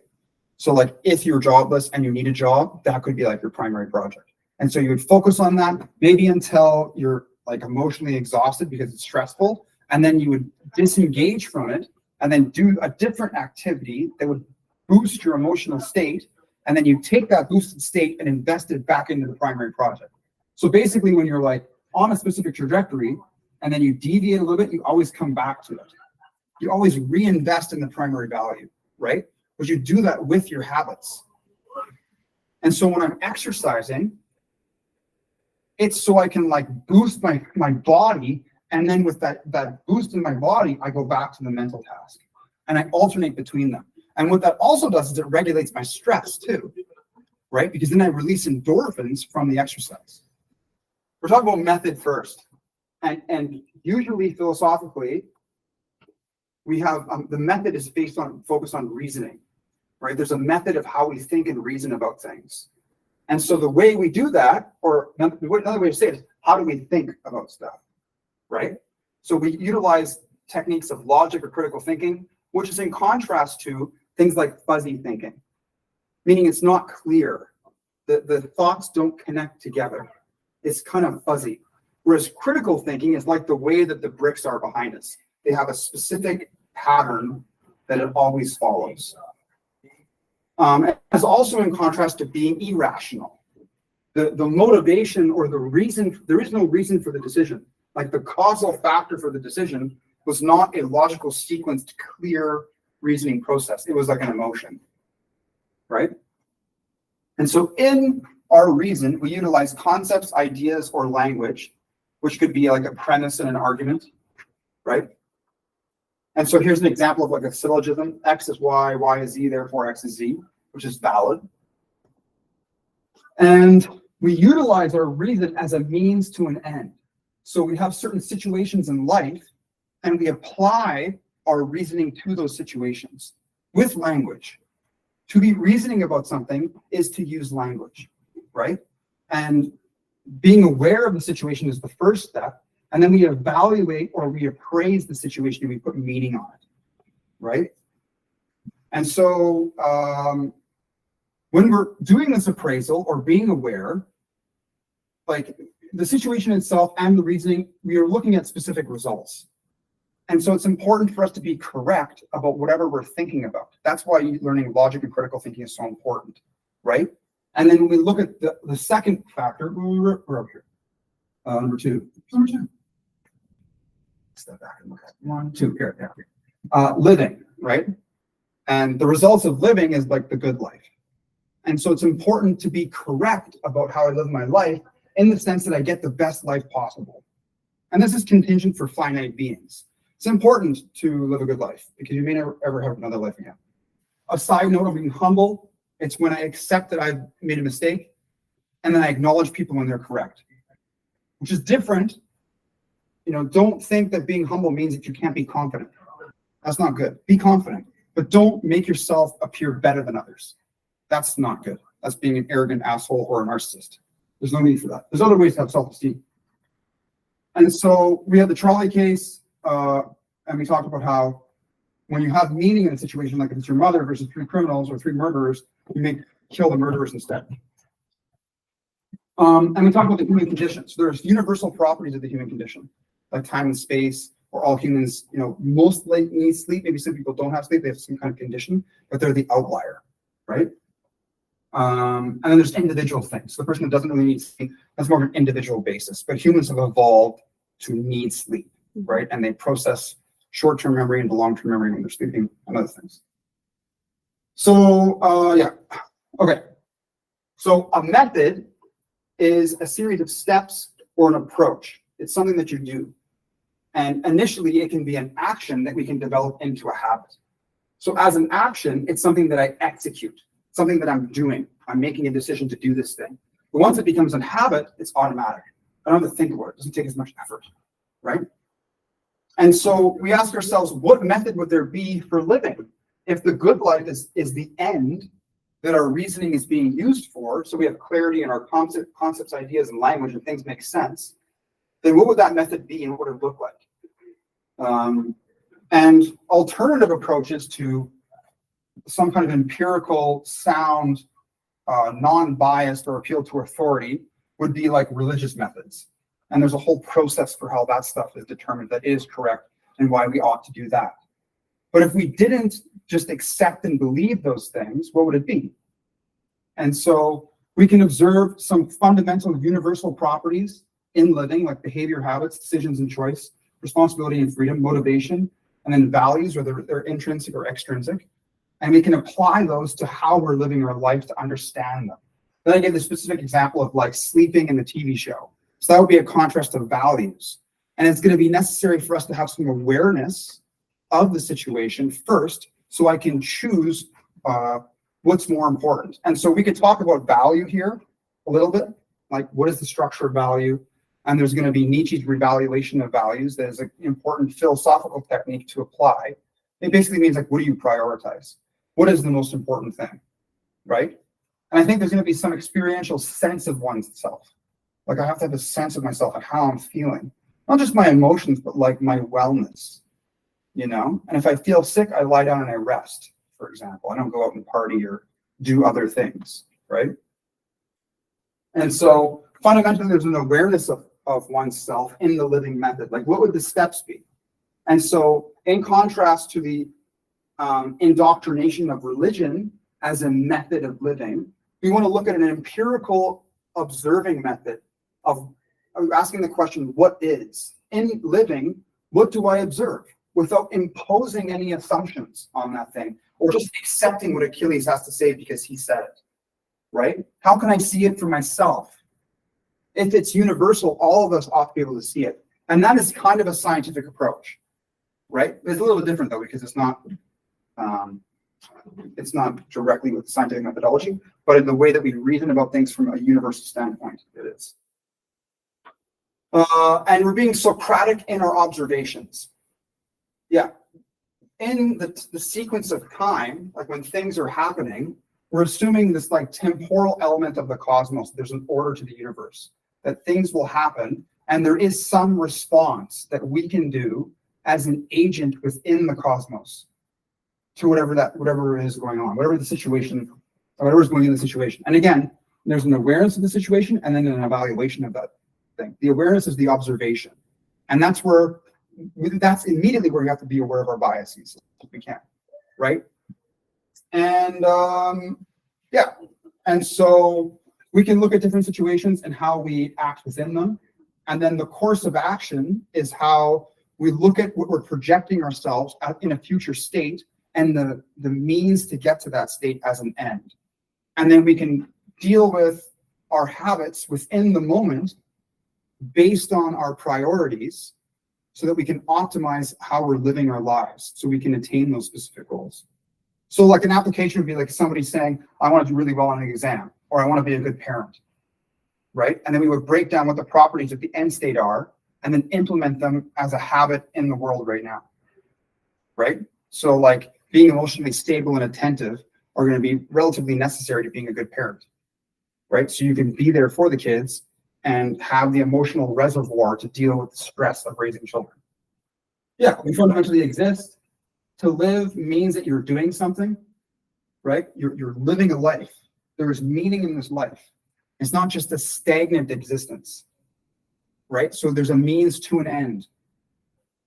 So like if you're jobless and you need a job, that could be like your primary project. And so you would focus on that maybe until you're like emotionally exhausted because it's stressful. And then you would disengage from it and then do a different activity that would boost your emotional state. And then you take that boosted state and invest it back into the primary project. So basically when you're like on a specific trajectory and then you deviate a little bit, you always come back to it. You always reinvest in the primary value, right? But you do that with your habits. And so when I'm exercising, it's so I can like boost my body. And then with that boost in my body, I go back to the mental task and I alternate between them. And what that also does is it regulates my stress too, right? Because then I release endorphins from the exercise. We're talking about method first. And usually philosophically, we have the method is focused on reasoning, right? There's a method of how we think and reason about things. And so the way we do that, or another way to say it is, how do we think about stuff, right? So we utilize techniques of logic or critical thinking, which is in contrast to things like fuzzy thinking, meaning it's not clear. The thoughts don't connect together. It's kind of fuzzy. Whereas critical thinking is like the way that the bricks are behind us. They have a specific pattern that it always follows. As also in contrast to being irrational. The motivation or the reason, there is no reason for the decision. Like the causal factor for the decision was not a logical sequenced, clear reasoning process. It was like an emotion, right? And so in our reason, we utilize concepts, ideas, or language, which could be like a premise in an argument, right? And so here's an example of like a syllogism. X is Y, Y is Z, therefore X is Z, which is valid. And we utilize our reason as a means to an end. So we have certain situations in life and we apply our reasoning to those situations with language. To be reasoning about something is to use language, right? And being aware of the situation is the first step. And then we evaluate or we appraise the situation and we put meaning on it, right? And so when we're doing this appraisal or being aware, like the situation itself and the reasoning, we are looking at specific results. And so it's important for us to be correct about whatever we're thinking about. That's why learning logic and critical thinking is so important, right? And then when we look at the second factor, we're up here. Number two. Step back and look at 1, 2, here. Living, right? And the results of living is like the good life. And so it's important to be correct about how I live my life in the sense that I get the best life possible. And this is contingent for finite beings. It's important to live a good life because you may never ever have another life again. A side note of being humble, it's when I accept that I've made a mistake and then I acknowledge people when they're correct, which is different. You know, don't think that being humble means that you can't be confident. That's not good. Be confident, but don't make yourself appear better than others. That's not good. That's being an arrogant asshole or a narcissist. There's no need for that. There's other ways to have self-esteem. And so we had the trolley case, and we talked about how when you have meaning in a situation, like if it's your mother versus 3 criminals or 3 murderers, you may kill the murderers instead. And we talk about the human condition. So there's universal properties of the human condition, like time and space, or all humans, most need sleep. Maybe some people don't have sleep, they have some kind of condition, but they're the outlier, right? And then there's individual things. So the person that doesn't really need sleep, that's more of an individual basis. But humans have evolved to need sleep, right? And they process short-term memory into long-term memory when they're sleeping and other things. So, yeah, okay. So a method is a series of steps or an approach. It's something that you do. And initially, it can be an action that we can develop into a habit. So as an action, it's something that I execute, something that I'm doing. I'm making a decision to do this thing. But once it becomes a habit, it's automatic. I don't have to think about it. It doesn't take as much effort, right? And so we ask ourselves, what method would there be for living? If the good life is the end that our reasoning is being used for, so we have clarity in our concepts, ideas, and language, and things make sense, then what would that method be and what would it look like? And alternative approaches to some kind of empirical, sound, non-biased or appeal to authority would be like religious methods. And there's a whole process for how that stuff is determined that is correct and why we ought to do that. But if we didn't just accept and believe those things, what would it be? And so we can observe some fundamental universal properties in living, like behavior, habits, decisions and choice, responsibility and freedom, motivation, and then values, whether they're intrinsic or extrinsic. And we can apply those to how we're living our life to understand them. Then I gave the specific example of like sleeping in the TV show. So that would be a contrast of values. And it's going to be necessary for us to have some awareness of the situation first, so I can choose what's more important. And so we could talk about value here a little bit, like what is the structure of value? And there's going to be Nietzsche's revaluation of values. That is an important philosophical technique to apply. It basically means like, what do you prioritize? What is the most important thing, right? And I think there's going to be some experiential sense of oneself. Like I have to have a sense of myself and how I'm feeling. Not just my emotions, but like my wellness, And if I feel sick, I lie down and I rest, for example. I don't go out and party or do other things, right? And so fundamentally, there's an awareness of oneself in the living method. Like, what would the steps be? And so in contrast to the indoctrination of religion as a method of living, we want to look at an empirical observing method of asking the question, what is? In living, what do I observe? Without imposing any assumptions on that thing, or just accepting what Achilles has to say because he said it, right? How can I see it for myself? If it's universal, all of us ought to be able to see it. And that is kind of a scientific approach, right? It's a little bit different though, because it's not directly with the scientific methodology, but in the way that we reason about things from a universal standpoint, it is. And we're being Socratic in our observations. Yeah. In the sequence of time, like when things are happening, we're assuming this like temporal element of the cosmos. There's an order to the universe, that things will happen, and there is some response that we can do as an agent within the cosmos to whatever is going on, whatever the situation, whatever is going in the situation. And again, there's an awareness of the situation and then an evaluation of that thing. The awareness is the observation, and that's immediately where we have to be aware of our biases if we can, right? And yeah, and so we can look at different situations and how we act within them. And then the course of action is how we look at what we're projecting ourselves in a future state and the means to get to that state as an end. And then we can deal with our habits within the moment based on our priorities so that we can optimize how we're living our lives so we can attain those specific goals. So like an application would be like somebody saying, I want to do really well on an exam, or I want to be a good parent, right? And then we would break down what the properties of the end state are and then implement them as a habit in the world right now, right? So like being emotionally stable and attentive are going to be relatively necessary to being a good parent, right? So you can be there for the kids and have the emotional reservoir to deal with the stress of raising children. Yeah, we fundamentally exist. To live means that you're doing something, right? You're living a life. There is meaning in this life. It's not just a stagnant existence, right? So there's a means to an end.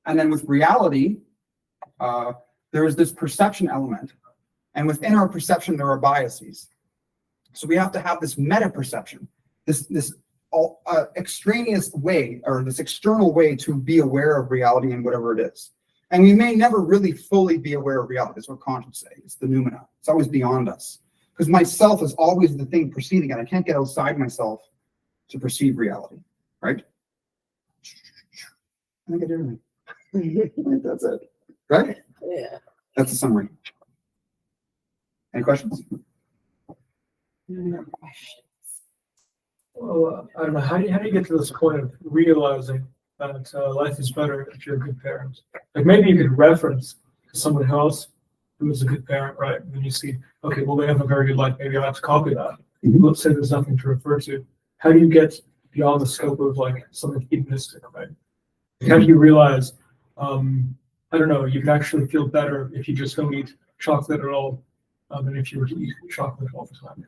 And then with reality, there is this perception element. And within our perception, there are biases. So we have to have this meta perception, this extraneous way, or this external way to be aware of reality and whatever it is. And we may never really fully be aware of reality. That's what Kant would say. It's the noumena. It's always beyond us. Because myself is always the thing perceiving it. I can't get outside myself to perceive reality, right? I think I did everything. That's it, right? Yeah. That's the summary. Any questions? No questions. Well, I don't know. How do you get to this point of realizing that life is better if you're a good parent? Like maybe you could reference someone else who is a good parent, right? And then you see, okay, well, they have a very good life. Maybe I have to copy that. Mhm. Let's say there's nothing to refer to. How do you get beyond the scope of like something hedonistic, right? How do you realize, I don't know, you can actually feel better if you just don't eat chocolate at all than if you were to eat chocolate all the time?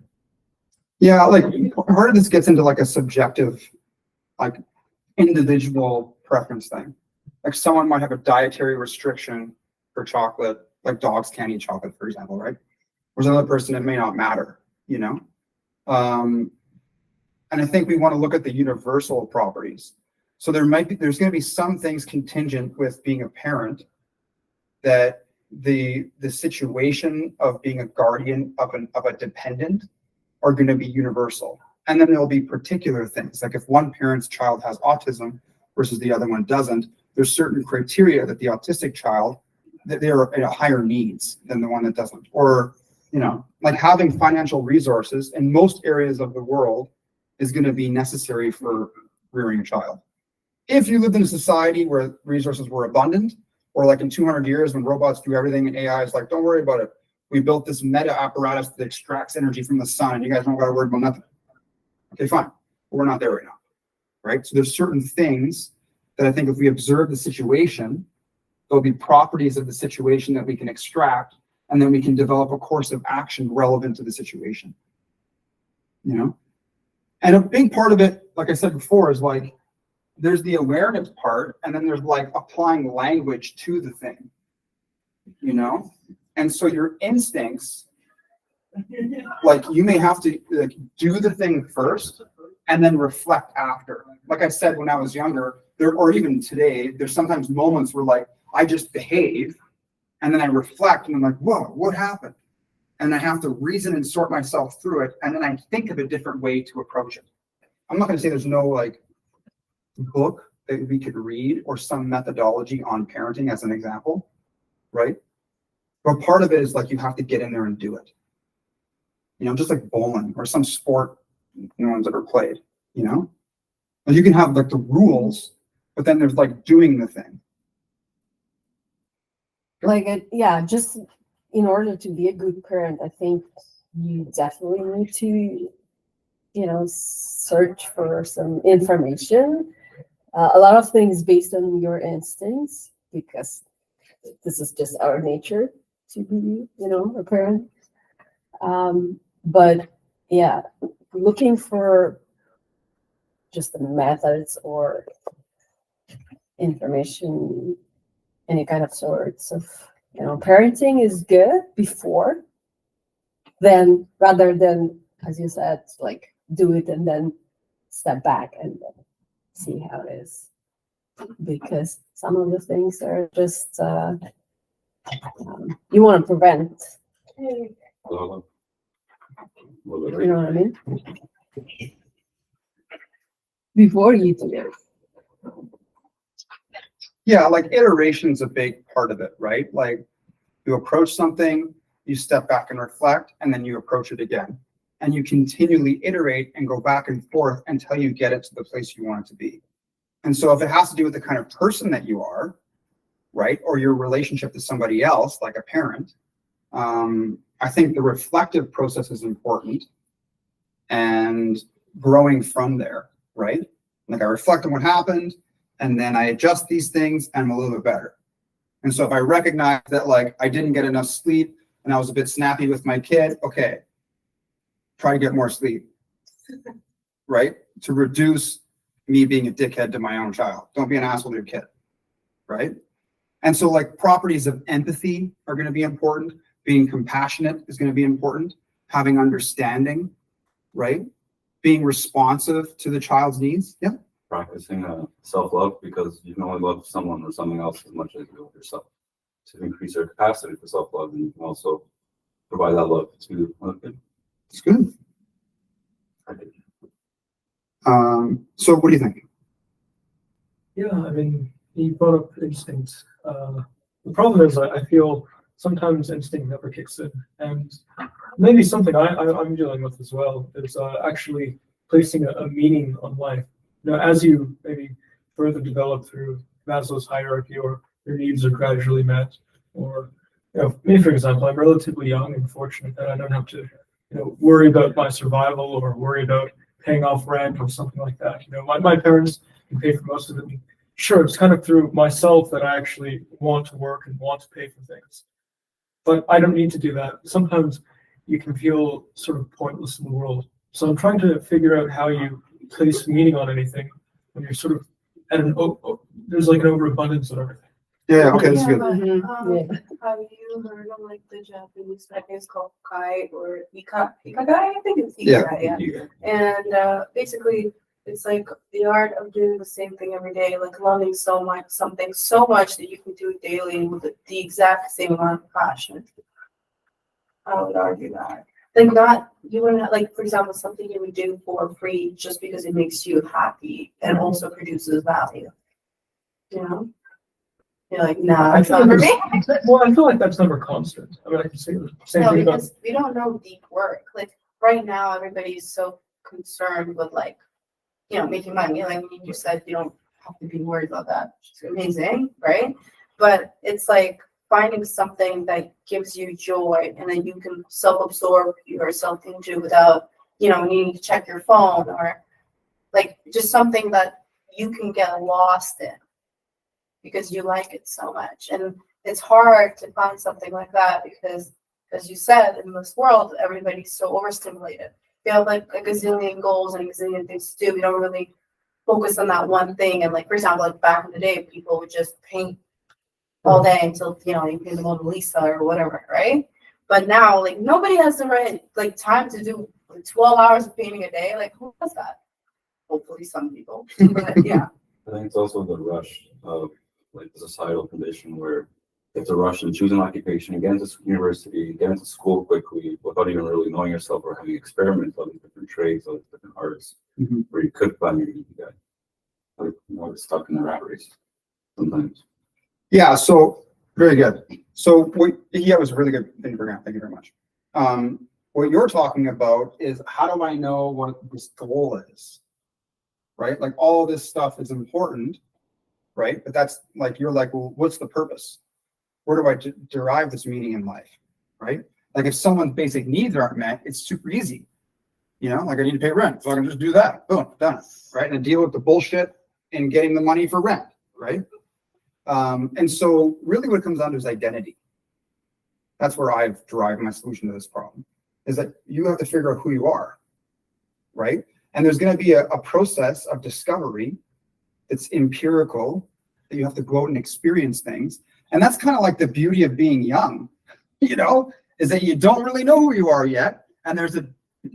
Yeah, like part of this gets into like a subjective, like individual preference thing. Like someone might have a dietary restriction for chocolate, like dogs can't eat chocolate, for example, right? Whereas another person, it may not matter, you know? And I think we want to look at the universal properties. So there's going to be some things contingent with being a parent, that the situation of being a guardian of a dependent are going to be universal. And then there'll be particular things, like if one parent's child has autism versus the other one doesn't, there's certain criteria that the autistic child, that they're at a higher needs than the one that doesn't. Or, you know, like having financial resources in most areas of the world is going to be necessary for rearing a child. If you lived in a society where resources were abundant, or like in 200 years when robots do everything and AI is like, don't worry about it. We built this meta apparatus that extracts energy from the sun and you guys don't got to worry about nothing. Okay, fine. But we're not there right now, right? So there's certain things that I think if we observe the situation, there'll be properties of the situation that we can extract, and then we can develop a course of action relevant to the situation, you know? And a big part of it, like I said before, is like, there's the awareness part, and then there's like applying language to the thing, you know? And so your instincts, like you may have to like do the thing first and then reflect after. Like I said, when I was younger, or even today, there's sometimes moments where like I just behave and then I reflect and I'm like, whoa, what happened? And I have to reason and sort myself through it. And then I think of a different way to approach it. I'm not going to say there's no like book that we could read or some methodology on parenting as an example, right? But part of it is like you have to get in there and do it. You know, just like bowling or some sport no one's ever played, you know? And you can have like the rules, but then there's like doing the thing. Like, yeah, just in order to be a good parent, I think you definitely need to, you know, search for some information. A lot of things based on your instincts, because this is just our nature to be, you know, a parent. But yeah, looking for just the methods or information, any kind of sorts of, you know, parenting is good before, then rather than, as you said, like do it and then step back and then see how it is. Because some of the things are just, you want to prevent. You know what I mean? Before you do it. Yeah, like iteration's a big part of it, right? Like you approach something, you step back and reflect, and then you approach it again. And you continually iterate and go back and forth until you get it to the place you want it to be. And so if it has to do with the kind of person that you are, right, or your relationship to somebody else, like a parent, I think the reflective process is important and growing from there, right? Like I reflect on what happened, and then I adjust these things and I'm a little bit better. And so if I recognize that like I didn't get enough sleep and I was a bit snappy with my kid, okay, try to get more sleep. right? To reduce me being a dickhead to my own child. Don't be an asshole to your kid, right? And so like properties of empathy are going to be important. Being compassionate is going to be important. Having understanding, right? Being responsive to the child's needs. Yeah. Practicing self-love, because you can only love someone or something else as much as you love yourself. To increase your capacity for self-love, and you can also provide that love to other people. It's good. So what do you think? Yeah, I mean, you brought up instinct. The problem is I feel sometimes instinct never kicks in. And maybe something I'm dealing with as well is actually placing a meaning on life. You know, as you maybe further develop through Maslow's hierarchy, or your needs are gradually met, or, you know, me, for example, I'm relatively young and fortunate that I don't have to, you know, worry about my survival or worry about paying off rent or something like that. You know, my parents can pay for most of it. Sure, it's kind of through myself that I actually want to work and want to pay for things. But I don't need to do that. Sometimes you can feel sort of pointless in the world. So I'm trying to figure out how you place meaning on anything when you're sort of at there's like an overabundance of everything. Yeah, okay, this is good. But, Mhm, yeah. have you heard of like the Japanese techniques called kai or ikagai? I think it's ikagai, yeah. And basically, it's like the art of doing the same thing every day, like loving something so much that you can do it daily with the exact same amount of passion. I would argue that. Like you wouldn't like, for example, something you would do for free just because it makes you happy and also produces value. You know? You're like, nah, it's not for me. Well, I feel like that's never constant. I mean, I can say the same No, thing about. because we don't know deep work. Like right now, everybody's so concerned with like, you know, making money. Like you said, you don't have to be worried about that. It's amazing, right? But it's like finding something that gives you joy and then you can self-absorb yourself into without, you know, needing to check your phone, or like just something that you can get lost in because you like it so much. And it's hard to find something like that because, as you said, in this world, everybody's so overstimulated. We have like a gazillion goals and a gazillion things to do. We don't really focus on that one thing. And like, for example, like back in the day, people would just paint all day until, you know, you paint the Mona Lisa or whatever, right? But now, like, nobody has the right like time to do 12 hours of painting a day. Like, who does that? Hopefully some people. But yeah. I think it's also the rush of like the societal condition where you have to rush and choose an occupation, get into university, get into school quickly without even really knowing yourself or having experiments on different trades or different arts where you could find your guy. Like, you know, stuck in the rat race sometimes. Yeah, so very good. So that was a really good thing, Grant. Thank you very much. What you're talking about is how do I know what this goal is, right? Like all this stuff is important, right? But that's like, you're like, well, what's the purpose? Where do I derive this meaning in life, right? Like if someone's basic needs aren't met, it's super easy. You know, like I need to pay rent, so I can just do that. Boom, done, right? And deal with the bullshit and getting the money for rent, right? And so really what it comes down to is identity. That's where I've derived my solution to this problem, is that you have to figure out who you are, right? And there's going to be a process of discovery that's empirical, that you have to go out and experience things. And that's kind of like the beauty of being young, you know, is that you don't really know who you are yet. And there's an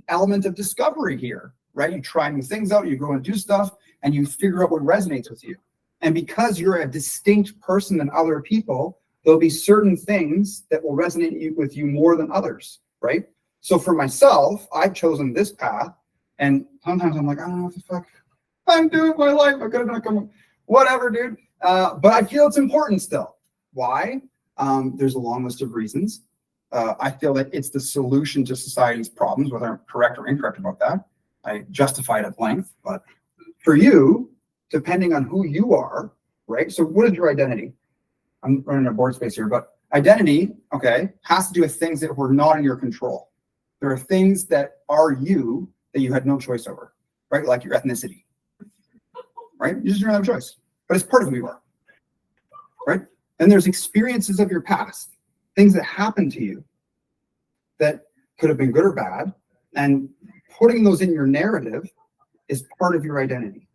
element of discovery here, right? You try new things out, you go and do stuff, and you figure out what resonates with you. And because you're a distinct person than other people, there'll be certain things that will resonate with you more than others, right? So for myself, I've chosen this path, and sometimes I'm like, I don't know what the fuck I'm doing with my life. I could have not come, whatever, dude. But I feel it's important still. Why? There's a long list of reasons. I feel that it's the solution to society's problems, whether I'm correct or incorrect about that. I justify it at length, but for you, depending on who you are, right? So what is your identity? I'm running a board space here, but identity, okay, has to do with things that were not in your control. There are things that are you that you had no choice over, right? Like your ethnicity, right? You just don't have a choice, but it's part of who you are, right? And there's experiences of your past, things that happened to you that could have been good or bad, and putting those in your narrative is part of your identity.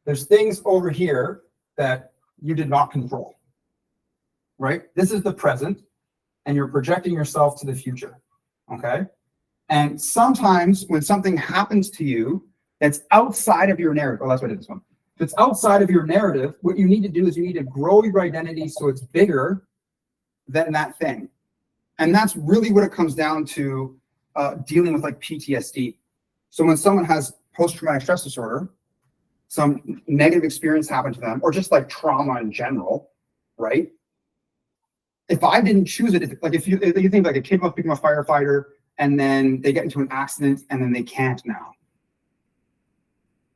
There's things over here that you did not control, right? This is the present, and you're projecting yourself to the future, okay? And sometimes when something happens to you that's outside of your narrative, oh, that's what I did this one. If it's outside of your narrative, what you need to do is you need to grow your identity so it's bigger than that thing. And that's really what it comes down to, dealing with like PTSD. So when someone has post-traumatic stress disorder, some negative experience happened to them, or just like trauma in general, right? If I didn't choose it, if you think like a kid wants to become a firefighter and then they get into an accident and then they can't now,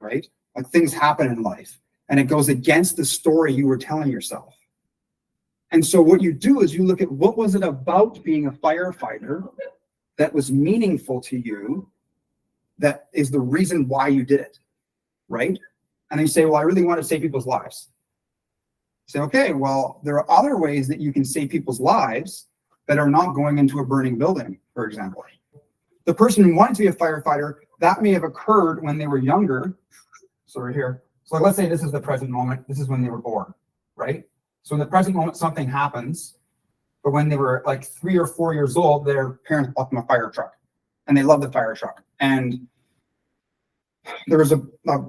right? Like things happen in life and it goes against the story you were telling yourself. And so what you do is you look at what was it about being a firefighter that was meaningful to you, that is the reason why you did it, right? And then you say, well, I really want to save people's lives. Say, okay, well, there are other ways that you can save people's lives that are not going into a burning building, for example. The person who wanted to be a firefighter, that may have occurred when they were younger. So right here. So let's say this is the present moment. This is when they were born, right? So in the present moment, something happens. But when they were like 3 or 4 years old, their parents bought them a fire truck. And they loved the fire truck. And there was a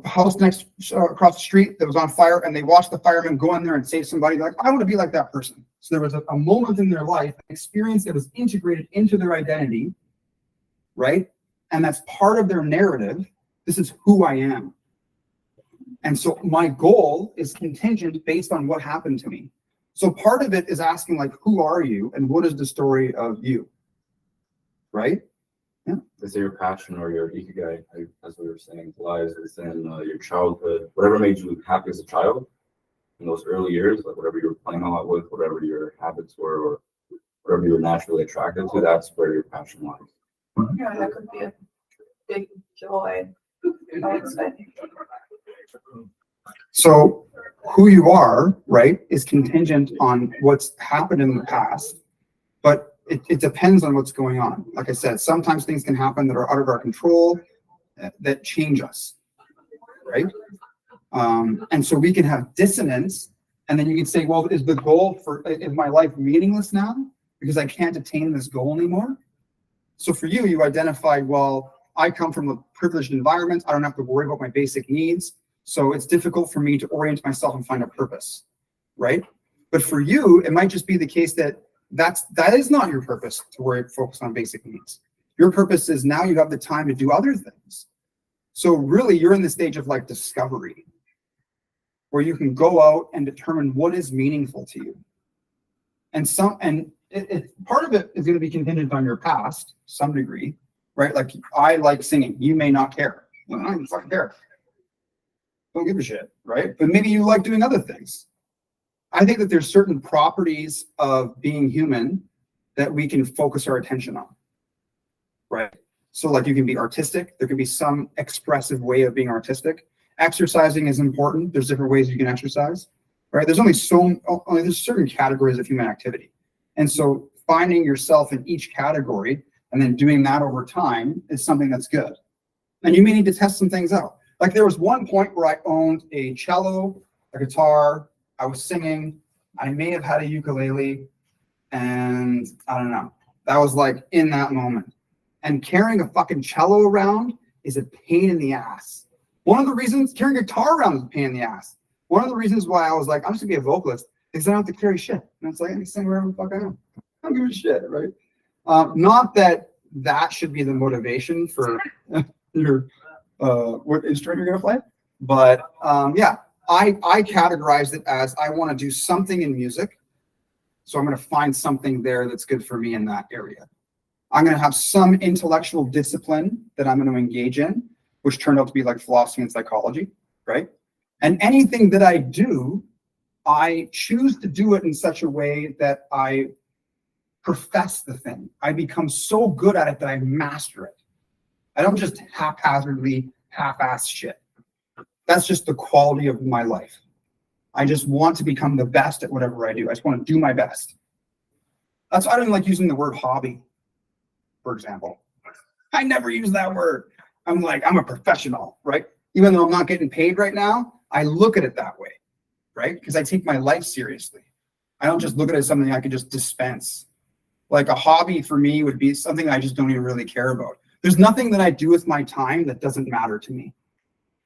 house next across the street that was on fire, and they watched the firemen go in there and save somebody. They're like, I want to be like that person. So there was a moment in their life, an experience that was integrated into their identity, right? And that's part of their narrative. This is who I am. And so my goal is contingent based on what happened to me. So part of it is asking, like, who are you and what is the story of you, right? Yeah. Is it your passion or your ikigai, as we were saying, lies within your childhood, whatever made you happy as a child in those early years, like whatever you were playing a lot with, whatever your habits were, or whatever you were naturally attracted to, that's where your passion lies. Yeah, that could be a big joy, I would say. So who you are, right, is contingent on what's happened in the past, but it depends on what's going on. Like I said, sometimes things can happen that are out of our control that change us, right? And so we can have dissonance, and then you can say, well, is my life meaningless now because I can't attain this goal anymore? So for you, you identify, well, I come from a privileged environment. I don't have to worry about my basic needs. So it's difficult for me to orient myself and find a purpose, right? But for you, it might just be the case that that is not your purpose to focus on basic needs. Your purpose is now you have the time to do other things. So really, you're in the stage of like discovery, where you can go out and determine what is meaningful to you. And part of it is going to be contingent on your past, to some degree, right? Like, I like singing. You may not care. Well, I don't fucking care. Don't give a shit, right? But maybe you like doing other things. I think that there's certain properties of being human that we can focus our attention on, right? So like you can be artistic. There can be some expressive way of being artistic. Exercising is important. There's different ways you can exercise, right? There's only there's certain categories of human activity. And so finding yourself in each category and then doing that over time is something that's good. And you may need to test some things out. Like there was one point where I owned a cello, a guitar, I was singing, I may have had a ukulele, and I don't know. That was like in that moment. And carrying a fucking cello around is a pain in the ass. One of the reasons carrying a guitar around is a pain in the ass. One of the reasons why I was like, I'm just gonna be a vocalist is I don't have to carry shit. And it's like, I can sing wherever the fuck I am. I don't give a shit, right? Not that should be the motivation for your what instrument you're gonna play, but yeah, I categorize it as I want to do something in music, so I'm going to find something there that's good for me in that area. I'm going to have some intellectual discipline that I'm going to engage in, which turned out to be like philosophy and psychology, right? And anything that I do, I choose to do it in such a way that I profess the thing. I become so good at it that I master it. I don't just haphazardly half-ass shit. That's just the quality of my life. I just want to become the best at whatever I do. I just want to do my best. That's why I don't like using the word hobby, for example. I never use that word. I'm like, I'm a professional, right? Even though I'm not getting paid right now, I look at it that way, right? Because I take my life seriously. I don't just look at it as something I could just dispense. Like a hobby for me would be something I just don't even really care about. There's nothing that I do with my time that doesn't matter to me.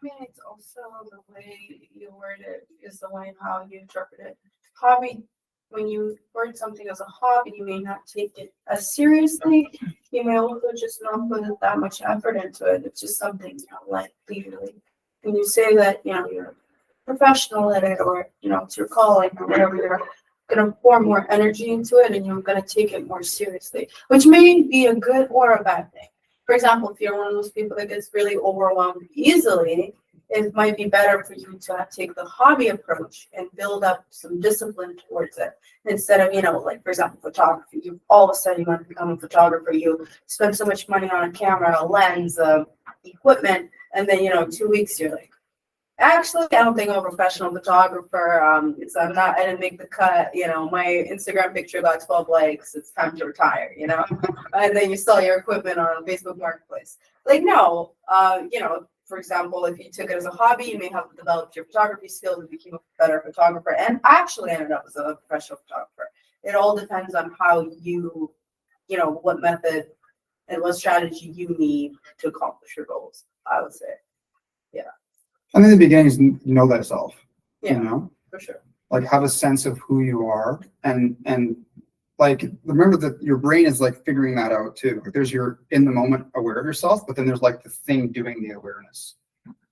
I mean, it's also the way you word it is the way how you interpret it. Hobby, when you word something as a hobby, you may not take it as seriously. You may also just not put that much effort into it. It's just something you know, like leisurely. When you say that you know you're a professional at it, or you know it's your calling or whatever, you're gonna pour more energy into it, and you're gonna take it more seriously, which may be a good or a bad thing. For example, if you're one of those people that gets really overwhelmed easily, it might be better for you to take the hobby approach and build up some discipline towards it instead of, you know, like for example, photography. You all of a sudden you want to become a photographer. You spend so much money on a camera, a lens, equipment, and then you know, 2 weeks you're like, actually, I don't think I'm a professional photographer. I didn't make the cut. You know, my Instagram picture got 12 likes. It's time to retire. You know, and then you sell your equipment on Facebook Marketplace. Like, no, you know. For example, if you took it as a hobby, you may have developed your photography skills and became a better photographer and actually ended up as a professional photographer. It all depends on how you know, what method and what strategy you need to accomplish your goals, I would say. And in the beginning is know thyself, you Yeah, know, for sure. like have a sense of who you are and like remember that your brain is like figuring that out too. Like there's your in the moment aware of yourself, but then there's like the thing doing the awareness,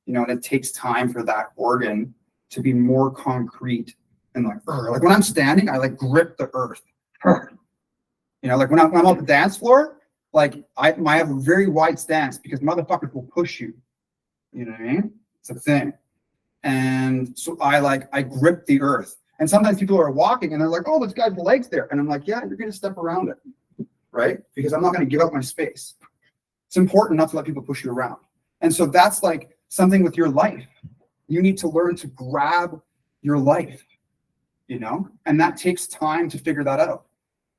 you know, and it takes time for that organ to be more concrete and like when I'm standing, I like grip the earth. You know, like when I'm on the dance floor, like I have a very wide stance because motherfuckers will push you. You know what I mean? It's a thing. And so I grip the earth. And sometimes people are walking and they're like, oh, this guy's legs there. And I'm like, yeah, you're going to step around it, right? Because I'm not going to give up my space. It's important not to let people push you around. And so that's like something with your life. You need to learn to grab your life, you know, and that takes time to figure that out.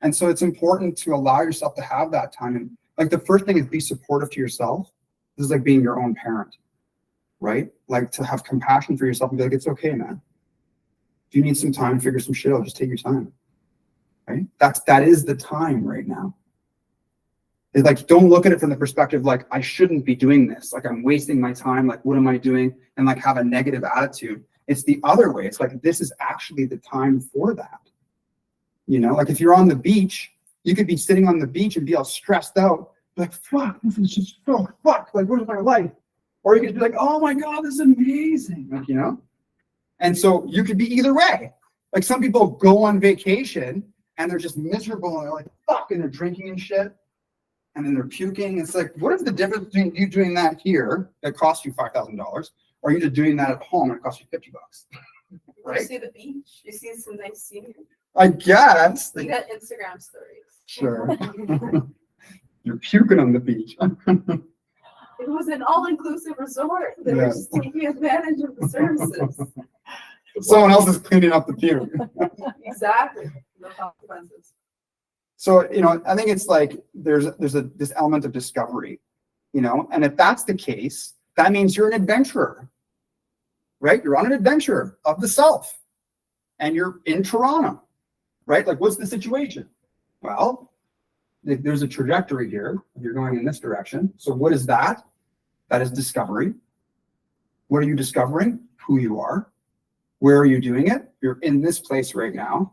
And so it's important to allow yourself to have that time. And like the first thing is be supportive to yourself. This is like being your own parent, right? Like to have compassion for yourself and be like, it's okay, man. If you need some time to figure some shit out, just take your time, right? That is the time right now. It's like, don't look at it from the perspective, like I shouldn't be doing this. Like I'm wasting my time. Like, what am I doing? And like have a negative attitude. It's the other way. It's like, this is actually the time for that. You know, like if you're on the beach, you could be sitting on the beach and be all stressed out. Like, fuck, this is just so fuck. Like, what is my life? Or you could be like, oh my God, this is amazing. Like, you know? And so you could be either way. Like some people go on vacation and they're just miserable and they're like, fuck, and they're drinking and shit. And then they're puking. It's like, what is the difference between you doing that here that costs you $5,000 or you just doing that at home and it costs you $50? Right? You see the beach. You see some nice scenery. I guess. You got Instagram stories. Sure. You're puking on the beach. It was an all-inclusive resort. They were Yeah. just taking advantage of the services. Someone else is cleaning up the puke. Exactly. No consequences. So, you know, I think it's like there's this element of discovery, you know, and if that's the case, that means you're an adventurer, right? You're on an adventure of the self and you're in Toronto, right? Like, what's the situation? Well, there's a trajectory here. You're going in this direction. So what is that? That is discovery. What are you discovering? Who you are. Where are you doing it? You're in this place right now.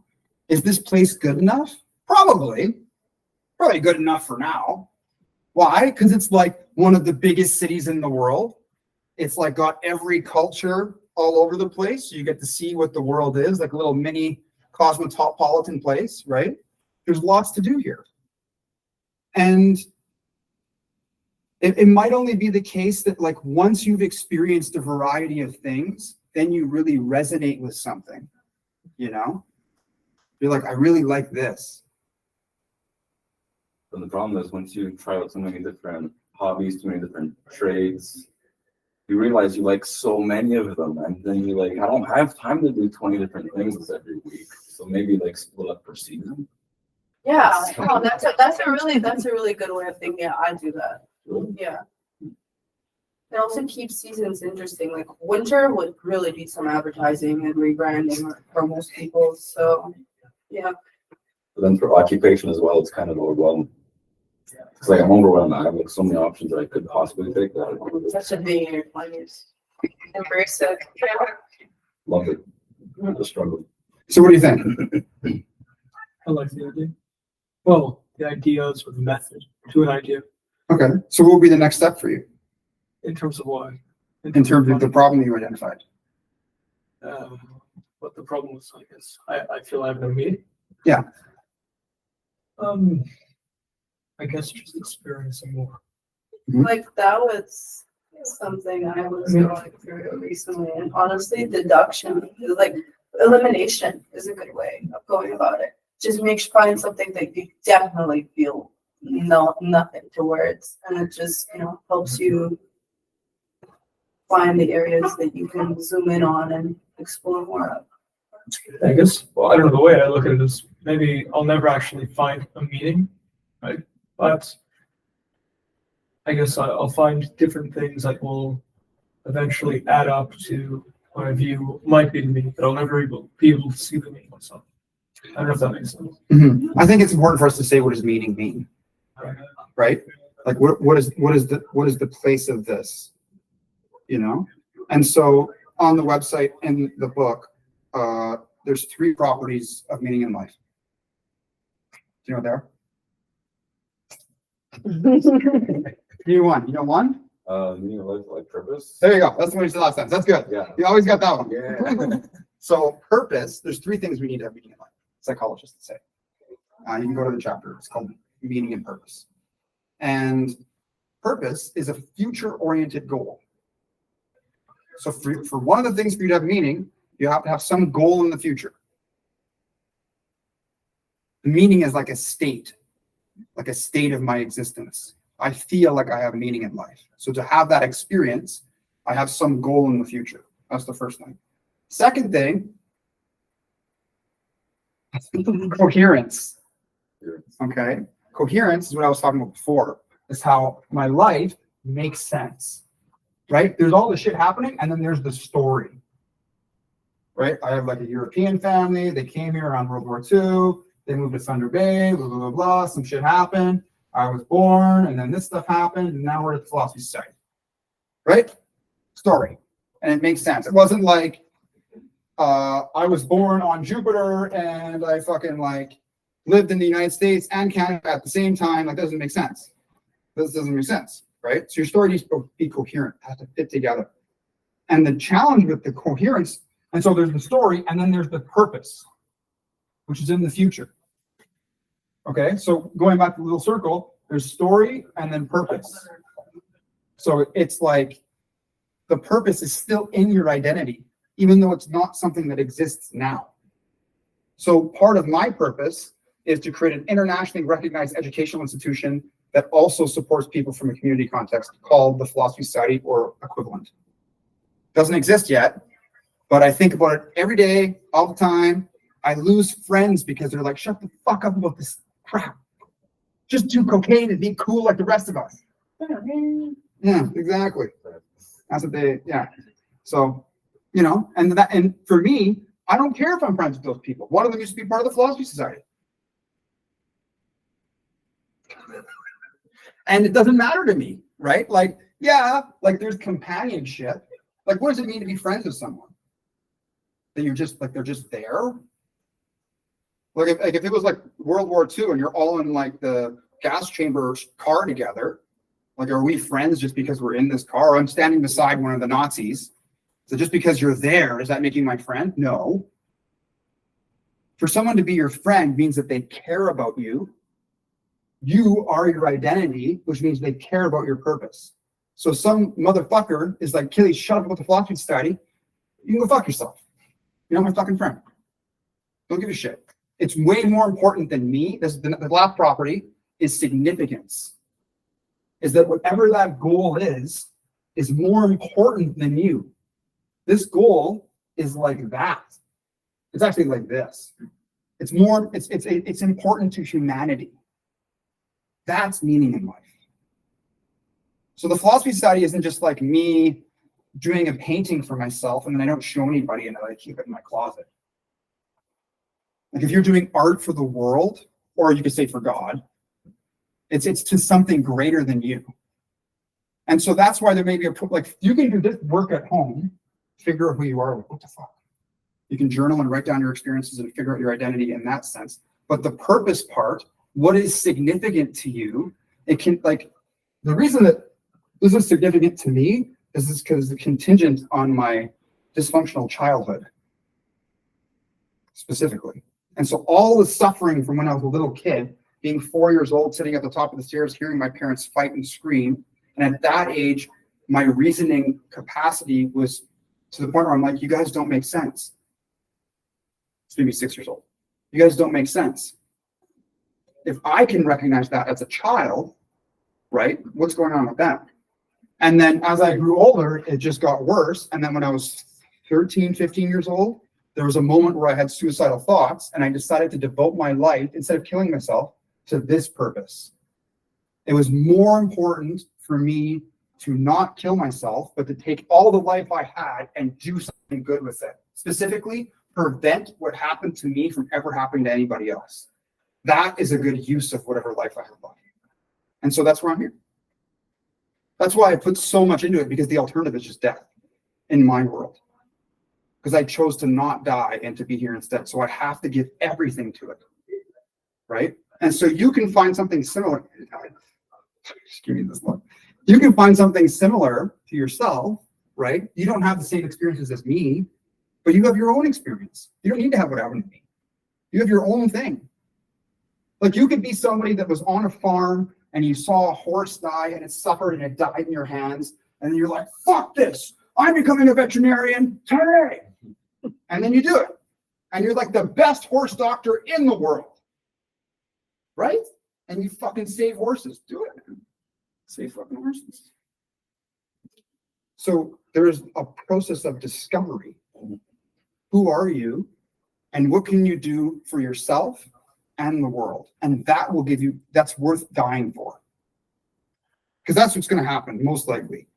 Is this place good enough? Probably good enough for now. Why? Because it's like one of the biggest cities in the world. It's like got every culture all over the place. So you get to see what the world is, like a little mini cosmopolitan place, right? There's lots to do here. And it might only be the case that like once you've experienced a variety of things, then you really resonate with something, you know? You're like, I really like this. But the problem is once you try out so many different hobbies, too many different trades, you realize you like so many of them, and then you're like, I don't have time to do 20 different things every week. So maybe like split up per season. Yeah, no, that's a really good way of thinking. Yeah, I do that. Yeah. It also keeps seasons interesting. Like winter would really be some advertising and rebranding for most people. So, yeah. But then for occupation as well, it's kind of overwhelming. It's like I'm overwhelmed. I have like so many options that I could possibly take. That Such a being in your 20s. Embrace it. love it. The struggle. So what do you think? I like the idea. Well, the ideas or the method to an idea Okay, so what would be the next step for you in terms of what? in terms of the problem you identified? What the problem was, I guess. I feel I have no meaning. Yeah. I guess just experiencing more. Like that was something I was going through recently, and honestly, deduction is like elimination is a good way of going about it. Just find something that you definitely feel nothing towards, and it just helps you find the areas that you can zoom in on and explore more of. I guess, well, I don't know, the way I look at it is maybe I'll never actually find a meaning, right? But I guess I'll find different things that will eventually add up to what I view might be the meaning, but I'll never be able to see the meaning myself. I don't know if that makes sense. I think it's important for us to say what does meaning mean, right? Like what is the place of this, And so on the website in the book, there's 3 properties of meaning in life. Do you know what they are? You know one? Meaning of life, like purpose. There you go. That's what you said last time. That's good. Yeah. You always got that one. Yeah. So purpose, there's 3 things we need to have meaning in life. Psychologists say. You can go to the chapter. It's called Meaning and Purpose. And purpose is a future-oriented goal. So for one of the things for you to have meaning, you have to have some goal in the future. The meaning is like a state of my existence. I feel like I have meaning in life. So to have that experience, I have some goal in the future. That's the first thing. Second thing, coherence. Okay. Coherence is what I was talking about before, is how my life makes sense, right? There's all the shit happening, and then there's the story, right? I have like a European family. They came here around World War II. They moved to Thunder Bay, blah, blah, blah, blah. Some shit happened. I was born, and then this stuff happened, and now we're at the Philosophy Society, right? Story. And it makes sense. It wasn't like I was born on Jupiter, and I fucking lived in the United States and Canada at the same time. That doesn't make sense. This doesn't make sense, right? So your story needs to be coherent, it has to fit together. And the challenge with the coherence, and so there's the story, and then there's the purpose, which is in the future. Okay, so going back to the little circle, there's story and then purpose. So it's like the purpose is still in your identity, even though it's not something that exists now. So part of my purpose is to create an internationally recognized educational institution that also supports people from a community context called the Philosophy Society or equivalent. Doesn't exist yet, but I think about it every day, all the time. I lose friends because they're like, shut the fuck up about this crap. Just do cocaine and be cool like the rest of us. Yeah, exactly. That's what So, and for me, I don't care if I'm friends with those people. One of them used to be part of the Philosophy Society. And it doesn't matter to me, right? There's companionship. What does it mean to be friends with someone? That you're just they're just there? If it was like World War II and you're all in the gas chamber car together, are we friends just because we're in this car? I'm standing beside one of the Nazis. So just because you're there, does that make you my friend? No. For someone to be your friend means that they care about you. You are your identity, which means they care about your purpose. So some motherfucker is like, Killy, shut up about the Philosophy Society. You can go fuck yourself. You're not my fucking friend. Don't give a shit. It's way more important than me. The last property is significance. Is that whatever that goal is more important than you. This goal is like that. It's actually like this. It's important to humanity. That's meaning in life. So the Philosophy Society isn't just like me doing a painting for myself and then I don't show anybody and I keep it in my closet. Like if you're doing art for the world, or you could say for God, it's to something greater than you. And so that's why there may be like, you can do this work at home, figure out who you are. What the fuck? You can journal and write down your experiences and figure out your identity in that sense. But the purpose part, what is significant to you, it can, like, the reason that this is significant to me is because it's contingent on my dysfunctional childhood, specifically. And so all the suffering from when I was a little kid, being 4 years old, sitting at the top of the stairs, hearing my parents fight and scream. And at that age, my reasoning capacity was to the point where I'm like, you guys don't make sense. It's maybe 6 years old. You guys don't make sense. If I can recognize that as a child, right, what's going on with that? And then as I grew older, it just got worse. And then when I was 13, 15 years old, there was a moment where I had suicidal thoughts and I decided to devote my life, instead of killing myself, to this purpose. It was more important for me to not kill myself, but to take all the life I had and do something good with it. Specifically, prevent what happened to me from ever happening to anybody else. That is a good use of whatever life I have left. And so that's where I'm here. That's why I put so much into it, because the alternative is just death in my world. Because I chose to not die and to be here instead. So I have to give everything to it. Right? And so you can find something similar. Just give me this look. You can find something similar to yourself, right? You don't have the same experiences as me, but you have your own experience. You don't need to have what happened to me. You have your own thing. Like you could be somebody that was on a farm and you saw a horse die and it suffered and it died in your hands. And then you're like, fuck this. I'm becoming a veterinarian today. And then you do it. And you're like the best horse doctor in the world. Right? And you fucking save horses. Do it, man. Save fucking horses. So there's a process of discovery. Who are you? And what can you do for yourself and the world? And that will give you, that's worth dying for. Because that's what's going to happen, most likely.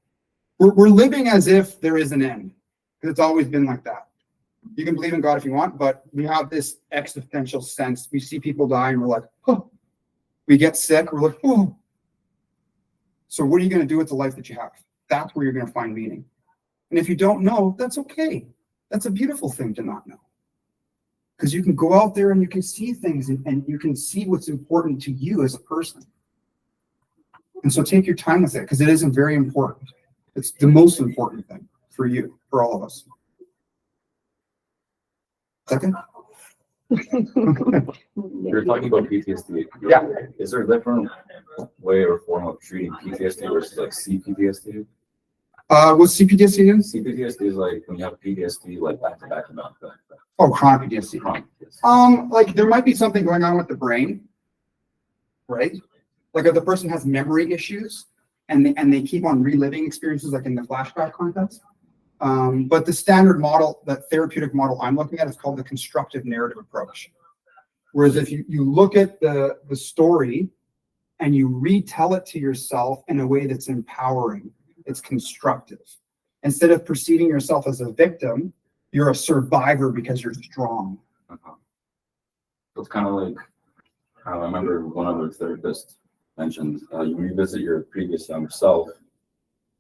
We're living as if there is an end. Because it's always been like that. You can believe in God if you want, but we have this existential sense. We see people die and we're like, oh. We get sick, we're like, oh. So what are you going to do with the life that you have? That's where you're going to find meaning. And if you don't know, that's okay. That's a beautiful thing to not know. Because you can go out there and you can see things and you can see what's important to you as a person. And so take your time with it, because it isn't very important. It's the most important thing for you, for all of us. Second? You're talking about PTSD. Yeah. Is there a different way or form of treating PTSD versus like CPTSD? What's CPTSD is? CPTSD is like when you have PTSD like back to back to back. Oh, chronic PTSD. Chronic PTSD. Like there might be something going on with the brain, right? Like if the person has memory issues and they keep on reliving experiences, like in the flashback context. But the standard model, that therapeutic model I'm looking at, is called the constructive narrative approach. Whereas if you look at the story and you retell it to yourself in a way that's empowering, it's constructive. Instead of perceiving yourself as a victim, you're a survivor because you're strong. So it's kind of like, I remember one other therapist mentioned, you revisit your previous younger self,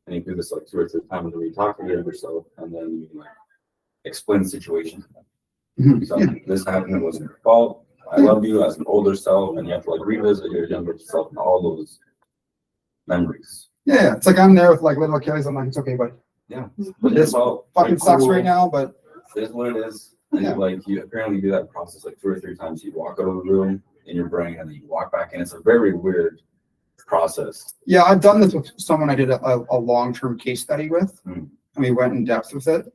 and you do this like 2 or 3 times where you talk to your younger self, and then you like explain the situation to them. So this happened, it wasn't your fault. I love you as an older self, and you have to like revisit your younger self and all those memories. Yeah, it's like I'm there with like little Achilles. I'm like, it's okay, but Yeah. this fucking sucks right now, but It is what it is. And Yeah. you apparently do that process like 2 or 3 times. You walk out of the room in your brain and then you walk back in. It's a very weird process. yeah, I've done this with someone I did a long-term case study with, Mm. and we went in depth with it.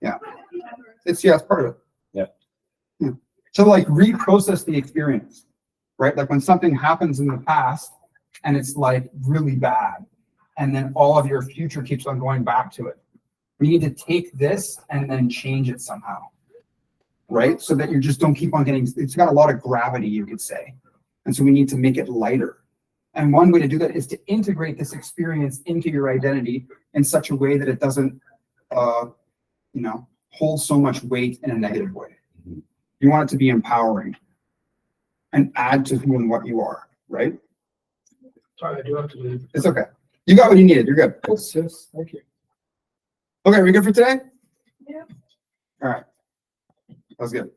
Yeah, it's part of it. Yeah. To like reprocess the experience, right? Like when something happens in the past and it's like really bad, and then all of your future keeps on going back to it. We need to take this and then change it somehow, right? So that you just don't keep on getting, it's got a lot of gravity, you could say. And so we need to make it lighter. And one way to do that is to integrate this experience into your identity in such a way that it doesn't, hold so much weight in a negative way. You want it to be empowering and add to who and what you are, right? Sorry, I do have to leave. It's okay. You got what you needed. You're good. Yes, thank you. Okay, are we good for today? Yeah. All right. That was good.